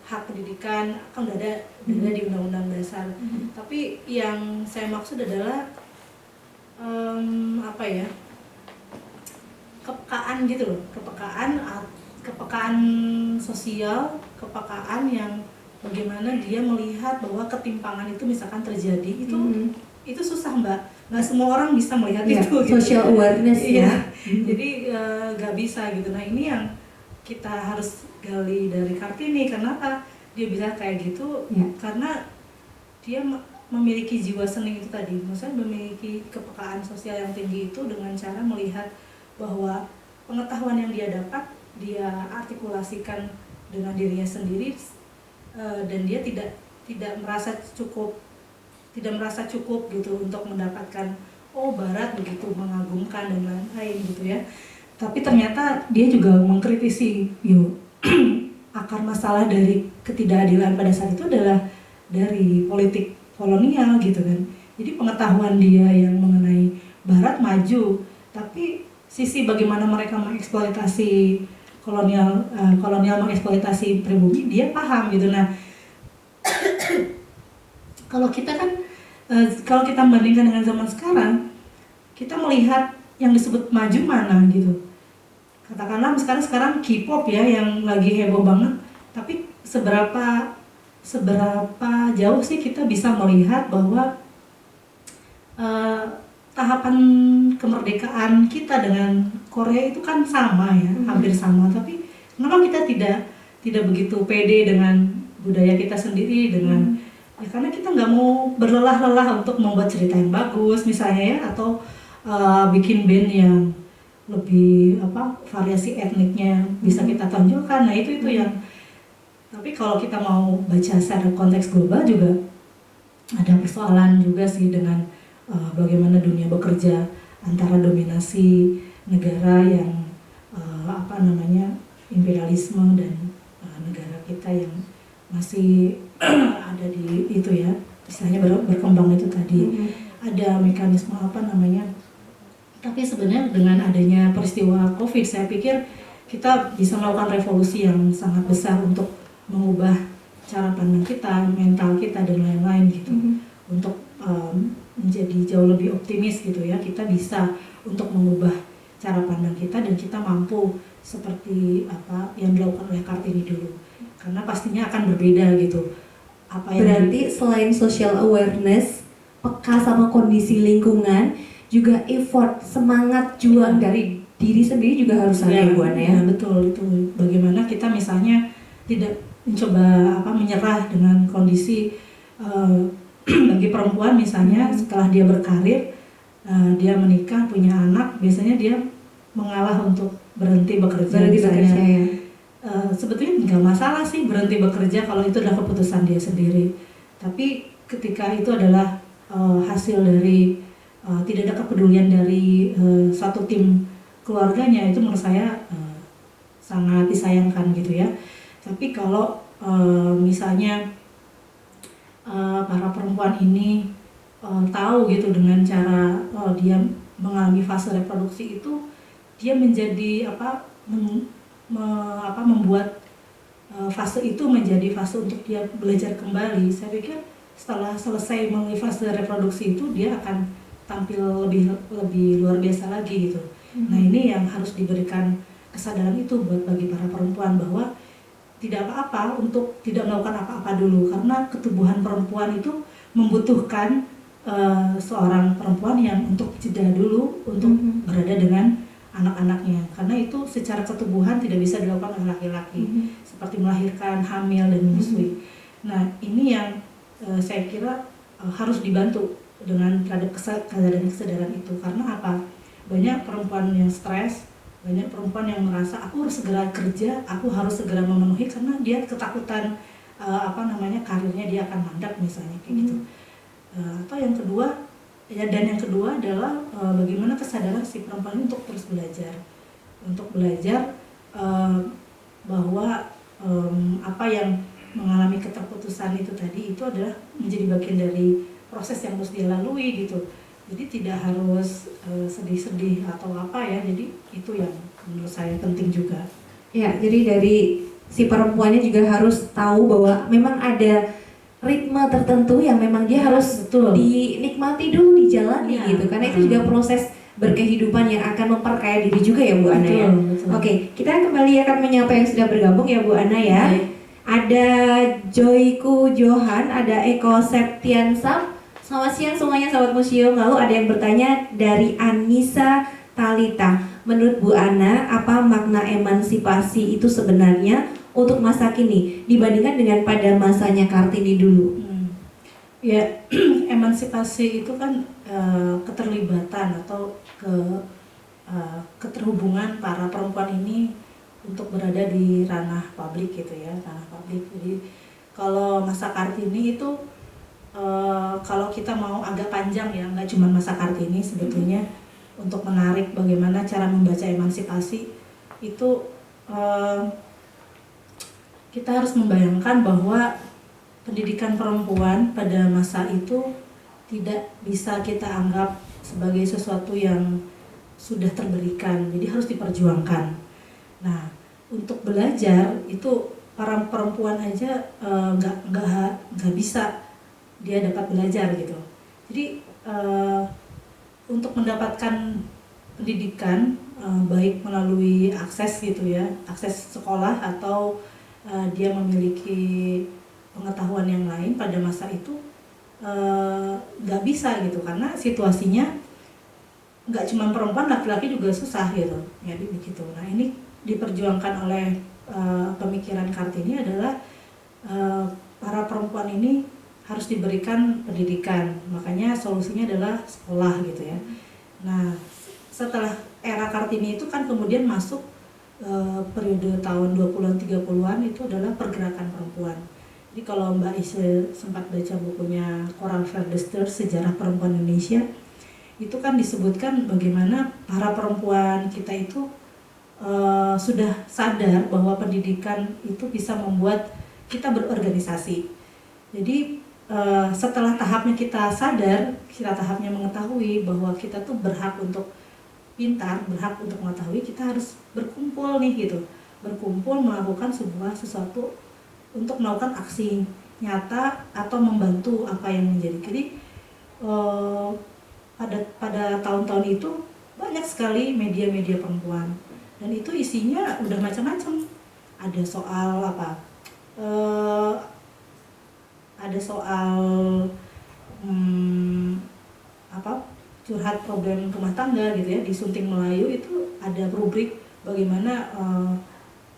hak pendidikan kan udah ada di Undang-Undang Dasar. Tapi yang saya maksud adalah apa ya, kepekaan gitu loh, kepekaan sosial, kepekaan yang bagaimana dia melihat bahwa ketimpangan itu misalkan terjadi, itu susah Mbak, nggak semua orang bisa melihat itu gitu. Social awareness ya. Jadi nggak bisa gitu. Nah ini yang kita harus gali dari Kartini. Kenapa dia bisa kayak gitu? Karena dia memiliki jiwa seni itu tadi, maksudnya memiliki kepekaan sosial yang tinggi itu dengan cara melihat bahwa pengetahuan yang dia dapat dia artikulasikan dengan dirinya sendiri, dan dia tidak merasa cukup gitu untuk mendapatkan Barat begitu mengagumkan dan lain-lain gitu ya. Tapi ternyata dia juga mengkritisi akar masalah dari ketidakadilan pada saat itu adalah dari politik kolonial gitu kan. Jadi pengetahuan dia yang mengenai Barat maju, tapi sisi bagaimana mereka mengeksploitasi kolonial mengeksploitasi pribumi dia paham gitu. Nah kalau kita kan kalau kita bandingkan dengan zaman sekarang, kita melihat yang disebut maju mana gitu. Katakanlah sekarang K-pop ya yang lagi heboh banget, tapi seberapa jauh sih kita bisa melihat bahwa tahapan kemerdekaan kita dengan Korea itu kan sama ya, hampir sama. Tapi kenapa kita tidak begitu pede dengan budaya kita sendiri, dengan ya karena kita nggak mau berlelah-lelah untuk membuat cerita yang bagus misalnya ya, atau bikin band yang lebih variasi etniknya bisa kita tonjolkan. Nah itu yang, tapi kalau kita mau baca secara konteks global juga ada persoalan juga sih dengan bagaimana dunia bekerja antara dominasi negara yang imperialisme dan negara kita yang masih ada di itu ya, istilahnya berkembang itu tadi. Ada mekanisme tapi sebenarnya dengan adanya peristiwa COVID, saya pikir kita bisa melakukan revolusi yang sangat besar untuk mengubah cara pandang kita, mental kita dan lain-lain gitu. Untuk menjadi jauh lebih optimis gitu ya, kita bisa untuk mengubah cara pandang kita dan kita mampu seperti apa yang dilakukan oleh Kartini dulu. Karena pastinya akan berbeda gitu. Berarti selain social awareness, peka sama kondisi lingkungan, juga effort, semangat juang dari diri sendiri juga harus ada ya, Buana ya. Betul itu. Bagaimana kita misalnya tidak mencoba menyerah dengan kondisi bagi perempuan misalnya setelah dia berkarir, dia menikah, punya anak, biasanya dia mengalah untuk berhenti bekerja. Ya. Sebetulnya nggak masalah sih berhenti bekerja kalau itu adalah keputusan dia sendiri. Tapi ketika itu adalah hasil dari tidak ada kepedulian dari satu tim keluarganya, itu menurut saya sangat disayangkan gitu ya. Tapi kalau misalnya para perempuan ini tahu gitu dengan cara dia mengalami fase reproduksi itu, dia menjadi membuat fase itu menjadi fase untuk dia belajar kembali. Saya pikir setelah selesai melalui fase reproduksi itu dia akan tampil lebih luar biasa lagi gitu. Nah ini yang harus diberikan kesadaran itu buat bagi para perempuan bahwa tidak apa-apa untuk tidak melakukan apa-apa dulu, karena ketubuhan perempuan itu membutuhkan seorang perempuan yang untuk jeda dulu untuk berada dengan anak-anaknya, karena itu secara ketubuhan tidak bisa dilakukan oleh laki-laki, seperti melahirkan, hamil dan menyusui. Nah ini yang saya kira harus dibantu dengan kesadaran itu. Karena apa? Banyak perempuan yang stres, banyak perempuan yang merasa aku harus segera kerja, aku harus segera memenuhi, karena dia ketakutan karirnya dia akan mandek misalnya kayak gitu. Atau yang kedua ya, dan yang kedua adalah bagaimana kesadaran si perempuan ini untuk terus belajar bahwa apa yang mengalami keterputusan itu tadi itu adalah menjadi bagian dari proses yang harus dia lalui gitu. Jadi tidak harus sedih-sedih atau apa ya. Jadi itu yang menurut saya penting juga. Ya, jadi dari si perempuannya juga harus tahu bahwa memang ada ritme tertentu yang memang dia harus dinikmati dulu, dijalani gitu. Karena itu juga proses berkehidupan yang akan memperkaya diri juga ya Bu Ana ya. Oke, kita kembali akan menyapa yang sudah bergabung ya Bu Ana ya. Ada Joyku Johan, ada Eko Septiansap. Selamat siang semuanya sahabat museum. Lalu ada yang bertanya dari Anissa Talita. Menurut Bu Ana, apa makna emansipasi itu sebenarnya untuk masa kini dibandingkan dengan pada masanya Kartini dulu? Ya, emansipasi itu kan keterlibatan atau keterhubungan para perempuan ini untuk berada di ranah publik gitu ya, ranah publik. Jadi kalau masa Kartini itu kalau kita mau agak panjang ya, nggak cuma masa Kartini sebetulnya, untuk menarik bagaimana cara membaca emansipasi itu kita harus membayangkan bahwa pendidikan perempuan pada masa itu tidak bisa kita anggap sebagai sesuatu yang sudah terberikan, jadi harus diperjuangkan. Nah, untuk belajar itu para perempuan aja nggak bisa dia dapat belajar gitu. Jadi untuk mendapatkan pendidikan baik melalui akses gitu ya, akses sekolah atau dia memiliki pengetahuan yang lain pada masa itu nggak bisa gitu, karena situasinya nggak cuma perempuan, laki-laki juga susah gitu, jadi begitu. Nah ini diperjuangkan oleh pemikiran Kartini adalah para perempuan ini harus diberikan pendidikan, makanya solusinya adalah sekolah gitu ya. Nah setelah era Kartini itu kan kemudian masuk periode tahun 20-an 30-an itu adalah pergerakan perempuan. Jadi kalau Mbak Ise sempat baca bukunya Coral Verdester, Sejarah Perempuan Indonesia, itu kan disebutkan bagaimana para perempuan kita itu sudah sadar bahwa pendidikan itu bisa membuat kita berorganisasi. Jadi setelah tahapnya kita sadar, kita tahapnya mengetahui bahwa kita tuh berhak untuk pintar, berhak untuk mengetahui, kita harus berkumpul nih gitu, berkumpul melakukan sesuatu untuk melakukan aksi nyata atau membantu apa yang menjadi. Jadi pada tahun-tahun itu banyak sekali media-media perempuan, dan itu isinya udah macam-macam. Ada soal ada soal curhat problem rumah tangga gitu ya. Di Sunting Melayu itu ada rubrik bagaimana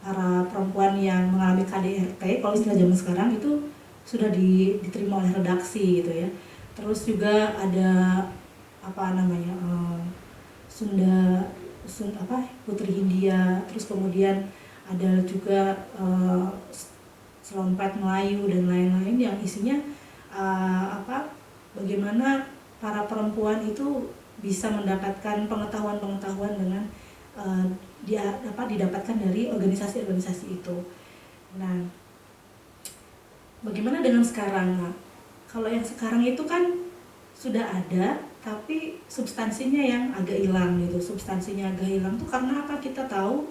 para perempuan yang mengalami KDRT, kalau istilah zaman sekarang itu sudah diterima oleh redaksi gitu ya. Terus juga ada Putri Hindia, terus kemudian ada juga Selompet Melayu dan lain-lain yang isinya bagaimana para perempuan itu bisa mendapatkan pengetahuan dengan didapatkan dari organisasi-organisasi itu. Nah, bagaimana dengan sekarang? Nah, kalau yang sekarang itu kan sudah ada, tapi substansinya yang agak hilang gitu. Substansinya agak hilang tuh karena apa? Kita tahu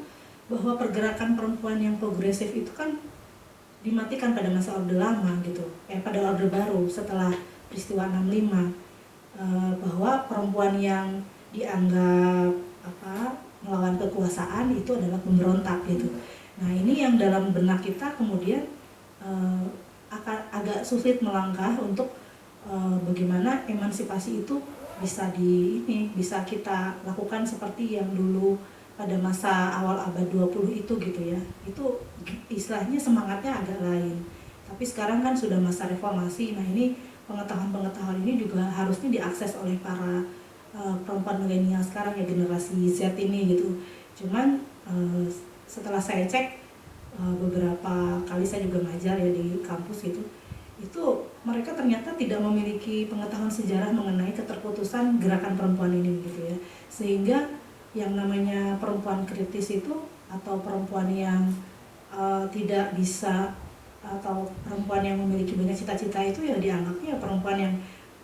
bahwa pergerakan perempuan yang progresif itu kan dimatikan pada masa Orde Lama gitu, pada Orde Baru setelah peristiwa 65, bahwa perempuan yang dianggap melawan kekuasaan itu adalah pemberontak gitu. Nah ini yang dalam benak kita kemudian akan agak sulit melangkah untuk bagaimana emansipasi itu bisa kita lakukan seperti yang dulu pada masa awal abad 20 itu gitu ya. Itu istilahnya semangatnya agak lain. Tapi sekarang kan sudah masa reformasi. Nah ini pengetahuan ini juga harusnya diakses oleh para perempuan milenial sekarang ya, generasi Z ini gitu. Cuman setelah saya cek beberapa kali saya juga ngajar ya di kampus gitu, itu mereka ternyata tidak memiliki pengetahuan sejarah mengenai keterputusan gerakan perempuan ini gitu ya, sehingga yang namanya perempuan kritis itu atau perempuan yang tidak bisa atau perempuan yang memiliki banyak cita-cita itu ya dianggapnya perempuan yang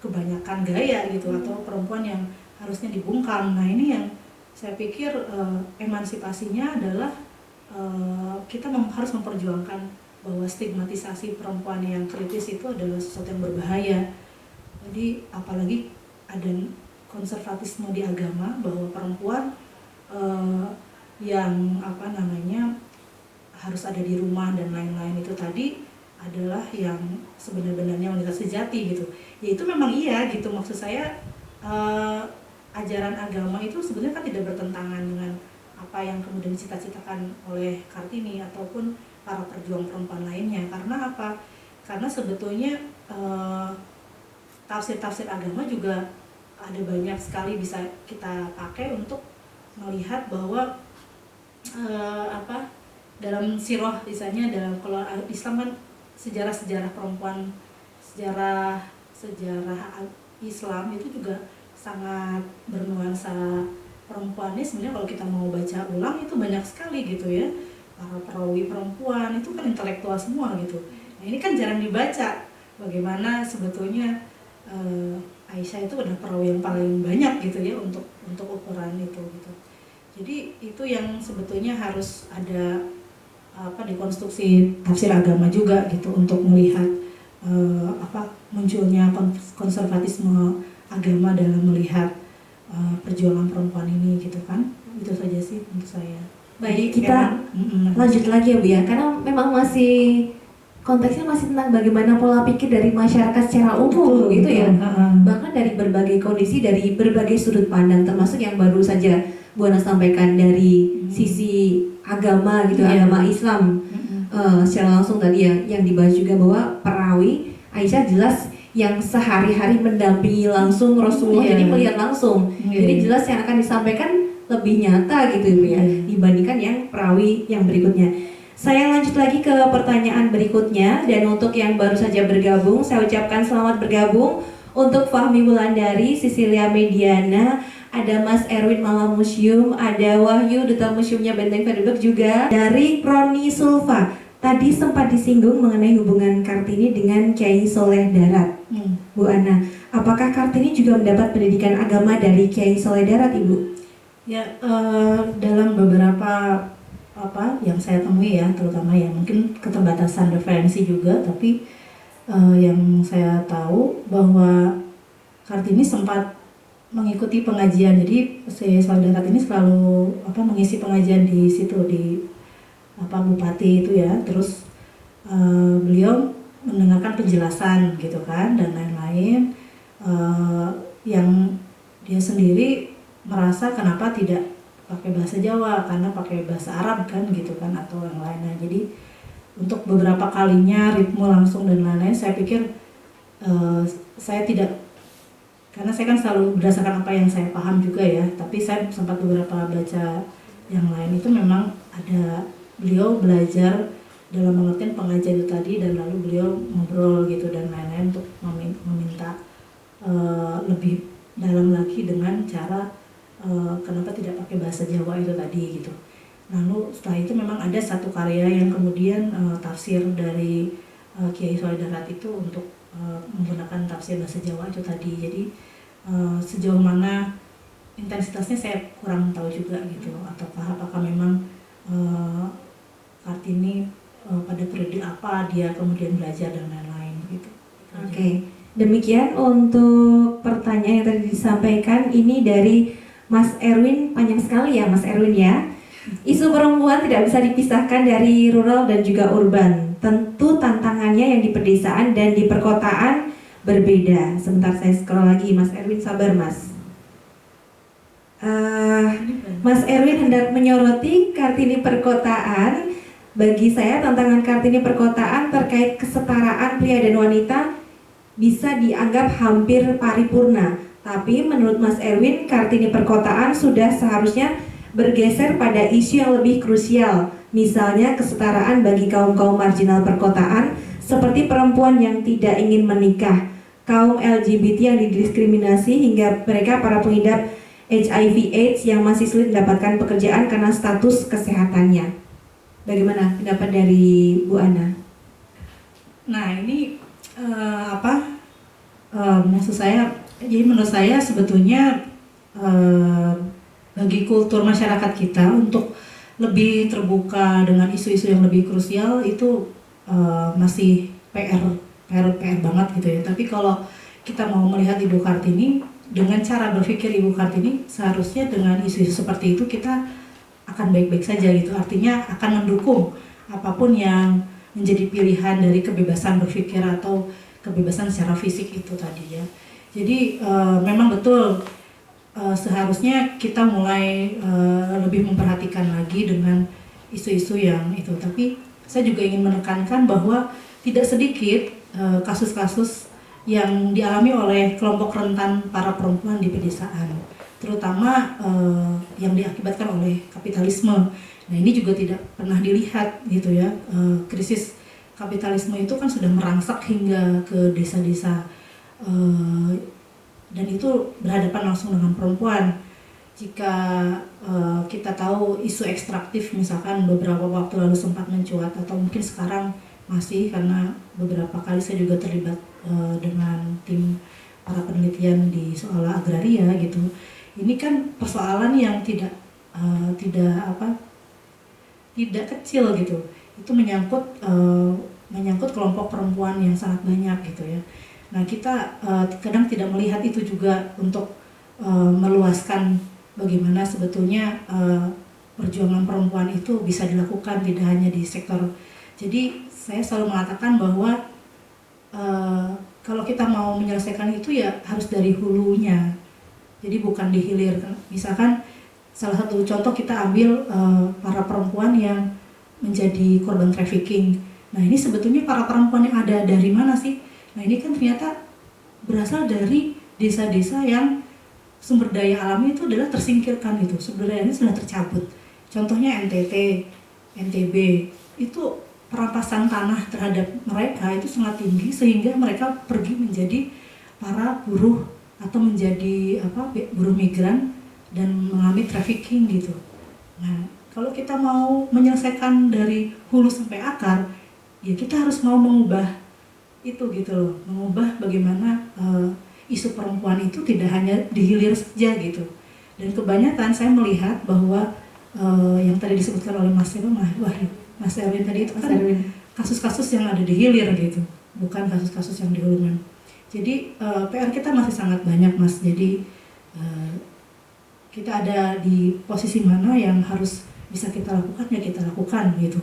kebanyakan gaya gitu, atau perempuan yang harusnya dibungkam. Nah ini yang saya pikir emansipasinya adalah kita harus memperjuangkan bahwa stigmatisasi perempuan yang kritis itu adalah sesuatu yang berbahaya. Jadi apalagi ada konservatisme di agama bahwa perempuan yang harus ada di rumah dan lain-lain itu tadi adalah yang sebenarnya wanita sejati gitu. Ya itu memang iya gitu, maksud saya ajaran agama itu sebenarnya kan tidak bertentangan dengan apa yang kemudian dicita-citakan oleh Kartini ataupun para perjuang perempuan lainnya. Karena apa? Karena sebetulnya tafsir-tafsir agama juga ada banyak sekali bisa kita pakai untuk melihat bahwa dalam sirah, misalnya dalam kalau Islam kan sejarah perempuan, sejarah Islam itu juga sangat bernuansa perempuannya. Sebenarnya kalau kita mau baca ulang itu banyak sekali gitu ya, para perawi perempuan itu kan intelektual semua gitu. Nah ini kan jarang dibaca bagaimana sebetulnya Aisyah itu adalah perawi yang paling banyak gitu ya untuk ukuran itu gitu. Jadi itu yang sebetulnya harus ada dikonstruksi tafsir agama juga gitu untuk melihat munculnya konservatisme agama dalam melihat perjuangan perempuan ini gitu kan. Itu saja sih untuk saya. Baik, kita lanjut lagi ya Bu ya, karena memang konteksnya masih tentang bagaimana pola pikir dari masyarakat secara umum gitu ya. Bahkan dari berbagai kondisi, dari berbagai sudut pandang, termasuk yang baru saja Bu Ana sampaikan dari sisi agama gitu, agama Islam. Secara langsung tadi yang dibahas juga bahwa perawi Aisyah jelas yang sehari-hari mendampingi langsung Rasulullah, jadi melihat langsung. Jadi jelas yang akan disampaikan lebih nyata gitu ya, dibandingkan yang perawi yang berikutnya. Saya lanjut lagi ke pertanyaan berikutnya, dan untuk yang baru saja bergabung, saya ucapkan selamat bergabung. Untuk Fahmi Wulandari, Cecilia Mediana, ada Mas Erwin Malam Museum, ada Wahyu Duta Museumnya Benteng Frederick juga, dari Roni Sulfa. Tadi sempat disinggung mengenai hubungan Kartini dengan Kiai Soleh Darat. Bu Ana, apakah Kartini juga mendapat pendidikan agama dari Kiai Soleh Darat, Ibu? Ya, dalam beberapa yang saya temui ya, terutama ya mungkin keterbatasan referensi juga, tapi yang saya tahu bahwa Kartini sempat mengikuti pengajian. Jadi si Soleh Darat ini selalu mengisi pengajian di situ, di Bupati itu ya. Terus beliau mendengarkan penjelasan gitu kan dan lain-lain, yang dia sendiri merasa kenapa tidak pakai bahasa Jawa, karena pakai bahasa Arab kan gitu kan, atau yang lainnya. Jadi untuk beberapa kalinya ritme langsung dan lain-lain, saya pikir saya tidak, karena saya kan selalu berdasarkan apa yang saya paham juga ya, tapi saya sempat beberapa baca yang lain itu memang ada beliau belajar dalam pengertian pengajian itu tadi, dan lalu beliau ngobrol gitu dan lain-lain untuk meminta lebih dalam lagi dengan cara kenapa tidak pakai bahasa Jawa itu tadi gitu. Lalu setelah itu memang ada satu karya yang kemudian tafsir dari Kiai Soleh Darat itu untuk menggunakan tafsir bahasa Jawa itu tadi. Jadi sejauh mana intensitasnya saya kurang tahu juga gitu, apakah memang Kartini pada periode apa dia kemudian belajar dan lain-lain gitu. Oke. Demikian untuk pertanyaan yang tadi disampaikan. Ini dari Mas Erwin, panjang sekali ya Mas Erwin ya. Isu perempuan tidak bisa dipisahkan dari rural dan juga urban. Tentu tantangannya yang di pedesaan dan di perkotaan berbeda. Sebentar saya scroll lagi, Mas Erwin, sabar Mas. Mas Erwin hendak menyoroti Kartini perkotaan. Bagi saya tantangan Kartini perkotaan terkait kesetaraan pria dan wanita bisa dianggap hampir paripurna. Tapi menurut Mas Erwin, Kartini perkotaan sudah seharusnya bergeser pada isu yang lebih krusial, Misalnya kesetaraan bagi kaum-kaum marginal perkotaan, seperti perempuan yang tidak ingin menikah, kaum LGBT yang didiskriminasi, hingga mereka para pengidap HIV/AIDS yang masih sulit mendapatkan pekerjaan karena status kesehatannya. Bagaimana pendapat dari Bu Ana? Nah ini maksud saya, jadi menurut saya sebetulnya bagi kultur masyarakat kita untuk lebih terbuka dengan isu-isu yang lebih krusial itu masih PR banget gitu ya. Tapi kalau kita mau melihat Ibu Kartini dengan cara berpikir Ibu Kartini, seharusnya dengan isu-isu seperti itu kita akan baik-baik saja gitu. Artinya akan mendukung apapun yang menjadi pilihan dari kebebasan berpikir atau kebebasan secara fisik itu tadi ya. Jadi memang betul seharusnya kita mulai lebih memperhatikan lagi dengan isu-isu yang itu. Tapi saya juga ingin menekankan bahwa tidak sedikit kasus-kasus yang dialami oleh kelompok rentan para perempuan di pedesaan, terutama yang diakibatkan oleh kapitalisme. Nah ini juga tidak pernah dilihat gitu ya. Krisis kapitalisme itu kan sudah merangsak hingga ke desa-desa dan itu berhadapan langsung dengan perempuan. Jika kita tahu isu ekstraktif misalkan beberapa waktu lalu sempat mencuat, atau mungkin sekarang masih, karena beberapa kali saya juga terlibat dengan tim para penelitian di soal agraria gitu. Ini kan persoalan yang tidak kecil gitu. Itu menyangkut kelompok perempuan yang sangat banyak gitu ya. Nah kita kadang tidak melihat itu juga untuk meluaskan bagaimana sebetulnya perjuangan perempuan itu bisa dilakukan tidak hanya di sektor. Jadi saya selalu mengatakan bahwa kalau kita mau menyelesaikan itu ya harus dari hulunya. Jadi bukan di hilir. Misalkan salah satu contoh kita ambil para perempuan yang menjadi korban trafficking. Nah ini sebetulnya para perempuan yang ada dari mana sih? Nah ini kan ternyata berasal dari desa-desa yang sumber daya alamnya itu adalah tersingkirkan gitu. Sumber dayanya sudah tercabut. Contohnya NTT, NTB, itu perampasan tanah terhadap mereka itu sangat tinggi sehingga mereka pergi menjadi para buruh atau menjadi buruh migran dan mengalami trafficking gitu. Nah, kalau kita mau menyelesaikan dari hulu sampai akar, ya kita harus mau mengubah itu gitu loh, mengubah bagaimana isu perempuan itu tidak hanya dihilir saja gitu. Dan kebanyakan saya melihat bahwa yang tadi disebutkan oleh Mas Erwin tadi itu kan kasus-kasus yang ada di hilir gitu, bukan kasus-kasus yang di hulu. Jadi PR kita masih sangat banyak Mas. Jadi kita ada di posisi mana yang harus bisa kita lakukan ya kita lakukan gitu.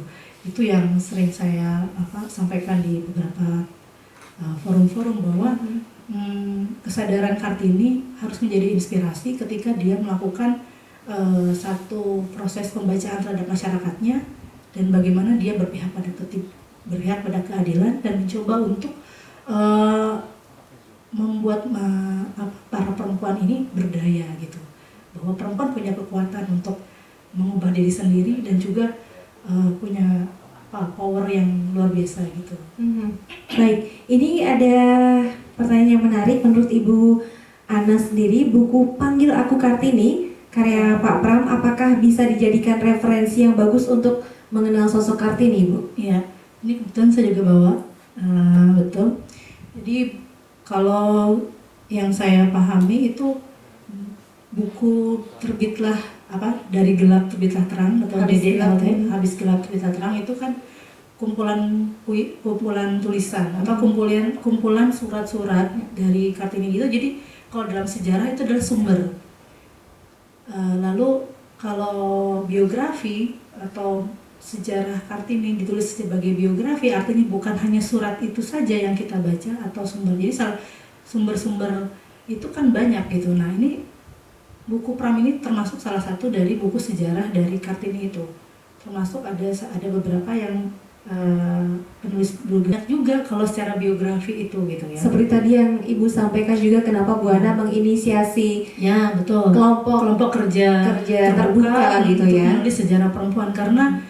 Itu yang sering saya sampaikan di beberapa forum-forum bahwa kesadaran Kartini harus menjadi inspirasi ketika dia melakukan satu proses pembacaan terhadap masyarakatnya dan bagaimana dia berpihak pada keadilan dan mencoba untuk membuat para perempuan ini berdaya gitu, bahwa perempuan punya kekuatan untuk mengubah diri sendiri dan juga punya power yang luar biasa gitu. Baik, ini ada pertanyaan yang menarik menurut Ibu Ana sendiri, buku Panggil Aku Kartini karya Pak Pram apakah bisa dijadikan referensi yang bagus untuk mengenal sosok Kartini, Bu? Iya, ini kebetulan saya juga bawa, betul. Jadi kalau yang saya pahami itu buku terbitlah dari gelap terbitlah terang atau DDLT, habis gelap terbitlah terang itu kan kumpulan tulisan atau kumpulan surat-surat dari Kartini gitu. Jadi kalau dalam sejarah itu adalah sumber. Lalu kalau biografi atau sejarah Kartini ditulis sebagai biografi, artinya bukan hanya surat itu saja yang kita baca atau sumber. Jadi sumber-sumber itu kan banyak gitu. Nah ini buku Pram ini termasuk salah satu dari buku sejarah dari Kartini itu. Termasuk ada beberapa yang penulis banyak juga kalau secara biografi itu gitu ya. Seperti tadi yang Ibu sampaikan juga kenapa Bu Ana menginisiasi ya betul kelompok kerja terbuka gitu ya. Menulis sejarah perempuan karena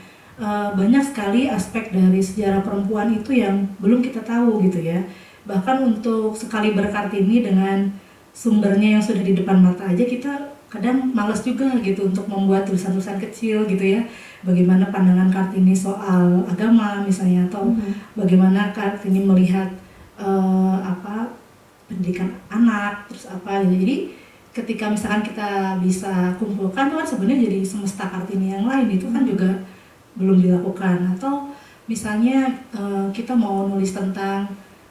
banyak sekali aspek dari sejarah perempuan itu yang belum kita tahu gitu ya. Bahkan untuk sekali berkartini dengan sumbernya yang sudah di depan mata aja kita kadang malas juga gitu untuk membuat tulisan-tulisan kecil gitu ya. Bagaimana pandangan Kartini soal agama misalnya, atau bagaimana Kartini melihat pendidikan anak, terus apa gitu. Jadi ketika misalkan kita bisa kumpulkan tuh kan sebenarnya jadi semesta Kartini yang lain itu kan juga belum dilakukan. Atau misalnya kita mau nulis tentang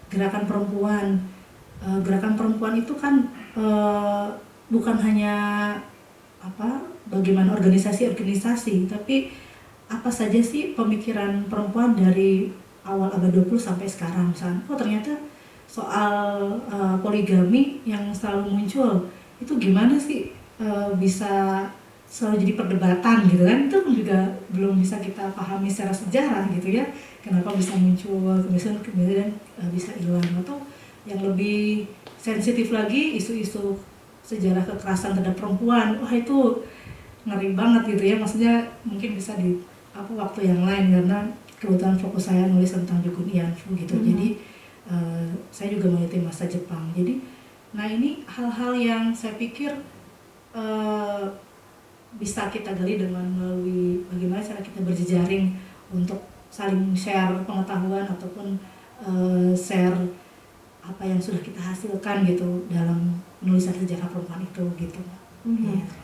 gerakan perempuan. Gerakan perempuan itu kan bukan hanya bagaimana organisasi-organisasi, tapi apa saja sih pemikiran perempuan dari awal abad 20 sampai sekarang. Misalnya, ternyata soal poligami yang selalu muncul itu gimana sih bisa selalu jadi perdebatan gitu kan, itu juga belum bisa kita pahami secara sejarah gitu ya, kenapa bisa muncul kemudian bisa hilang. Atau yang lebih sensitif lagi, isu-isu sejarah kekerasan terhadap perempuan, wah itu ngeri banget gitu ya, maksudnya mungkin bisa di waktu yang lain, karena kebetulan fokus saya nulis tentang Jugun Ianfu gitu. Jadi saya juga meneliti masa Jepang. Jadi nah ini hal-hal yang saya pikir bisa kita gali dengan melalui bagaimana cara kita berjejaring untuk saling share pengetahuan ataupun share apa yang sudah kita hasilkan gitu dalam penulisan sejarah perempuan itu gitu.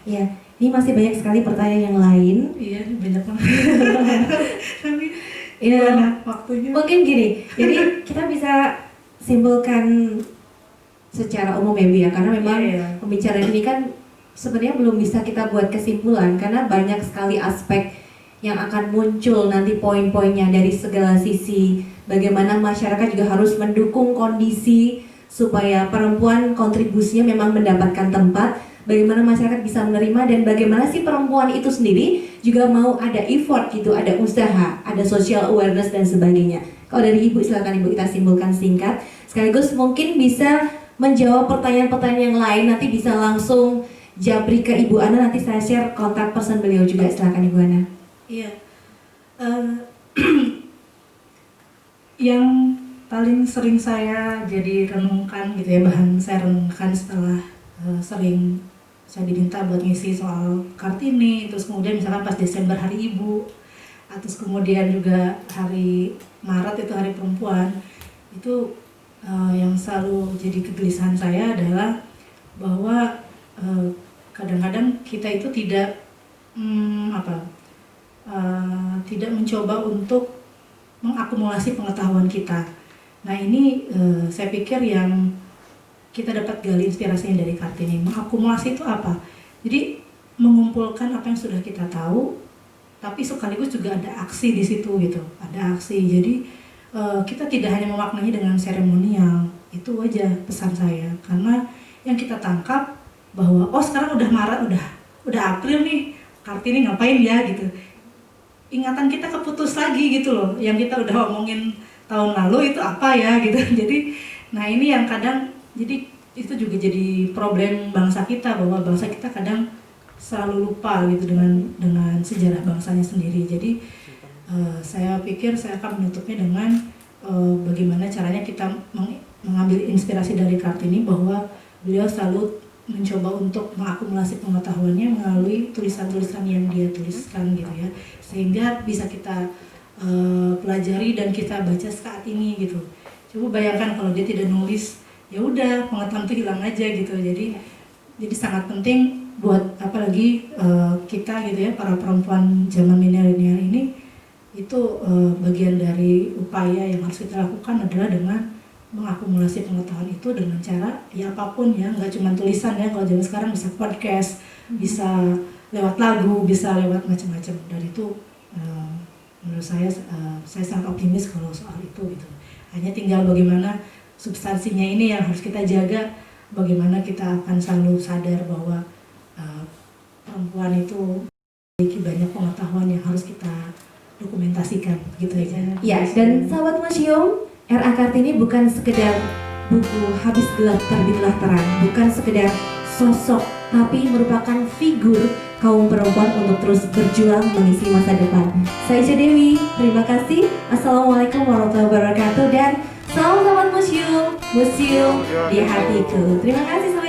Iya, ini masih banyak sekali pertanyaan yang lain. Iya, banyak banget. Tapi waktunya. Mungkin gini, jadi kita bisa simpulkan secara umum ya Bu ya, karena memang pembicaraan ini kan sebenarnya belum bisa kita buat kesimpulan karena banyak sekali aspek yang akan muncul nanti poin-poinnya dari segala sisi. Bagaimana masyarakat juga harus mendukung kondisi supaya perempuan kontribusinya memang mendapatkan tempat, bagaimana masyarakat bisa menerima, dan bagaimana si perempuan itu sendiri juga mau ada effort gitu, ada usaha, ada social awareness dan sebagainya. Kalau dari Ibu silakan Ibu kita simpulkan singkat, sekaligus mungkin bisa menjawab pertanyaan-pertanyaan yang lain, nanti bisa langsung japri ke Ibu Ana, nanti saya share kontak person beliau juga, silakan Ibu Ana. Iya, yang paling sering saya jadi renungkan gitu ya, bahan saya renungkan setelah sering saya diminta buat ngisi soal Kartini, terus kemudian misalkan pas Desember Hari Ibu, terus kemudian juga hari Maret itu Hari Perempuan, itu yang selalu jadi kegelisahan saya adalah bahwa kadang-kadang kita itu tidak tidak mencoba untuk mengakumulasi pengetahuan kita. Nah ini saya pikir yang kita dapat gali inspirasinya dari Kartini. Mengakumulasi itu apa? Jadi mengumpulkan apa yang sudah kita tahu, tapi sekaligus juga ada aksi di situ gitu. Ada aksi. Jadi kita tidak hanya memaknainya dengan seremonial. Itu aja pesan saya. Karena yang kita tangkap bahwa sekarang udah Maret, udah April nih, Kartini ngapain ya gitu. Ingatan kita keputus lagi gitu loh. Yang kita udah omongin tahun lalu itu apa ya gitu. Jadi nah ini yang kadang, jadi itu juga jadi problem bangsa kita, bahwa bangsa kita kadang selalu lupa gitu dengan sejarah bangsanya sendiri. Jadi saya pikir saya akan menutupnya dengan bagaimana caranya kita mengambil inspirasi dari Kartini, bahwa beliau selalu mencoba untuk mengakumulasi pengetahuannya melalui tulisan-tulisan yang dia tuliskan gitu ya, sehingga bisa kita pelajari dan kita baca saat ini gitu. Coba bayangkan kalau dia tidak nulis, ya udah pengetahuan itu hilang aja gitu. Jadi sangat penting buat apalagi kita gitu ya, para perempuan zaman milenial ini, itu bagian dari upaya yang harus kita lakukan adalah dengan mengakumulasi pengetahuan itu dengan cara ya apapun ya, nggak cuma tulisan ya. Kalau zaman sekarang bisa podcast, bisa lewat lagu, bisa lewat macam-macam. Dan itu menurut saya sangat optimis kalau soal itu gitu. Hanya tinggal bagaimana substansinya ini yang harus kita jaga, bagaimana kita akan selalu sadar bahwa perempuan itu memiliki banyak pengetahuan yang harus kita dokumentasikan gitu aja. Ya, dan sahabat museum, R.A. Kartini bukan sekedar buku habis gelap terbitlah terang, bukan sekedar sosok, tapi merupakan figur kaum perempuan untuk terus berjuang mengisi masa depan. Saya Ica Dewi, terima kasih. Assalamualaikum warahmatullahi wabarakatuh dan salam sobat museum, museum di hatiku. Terima kasih.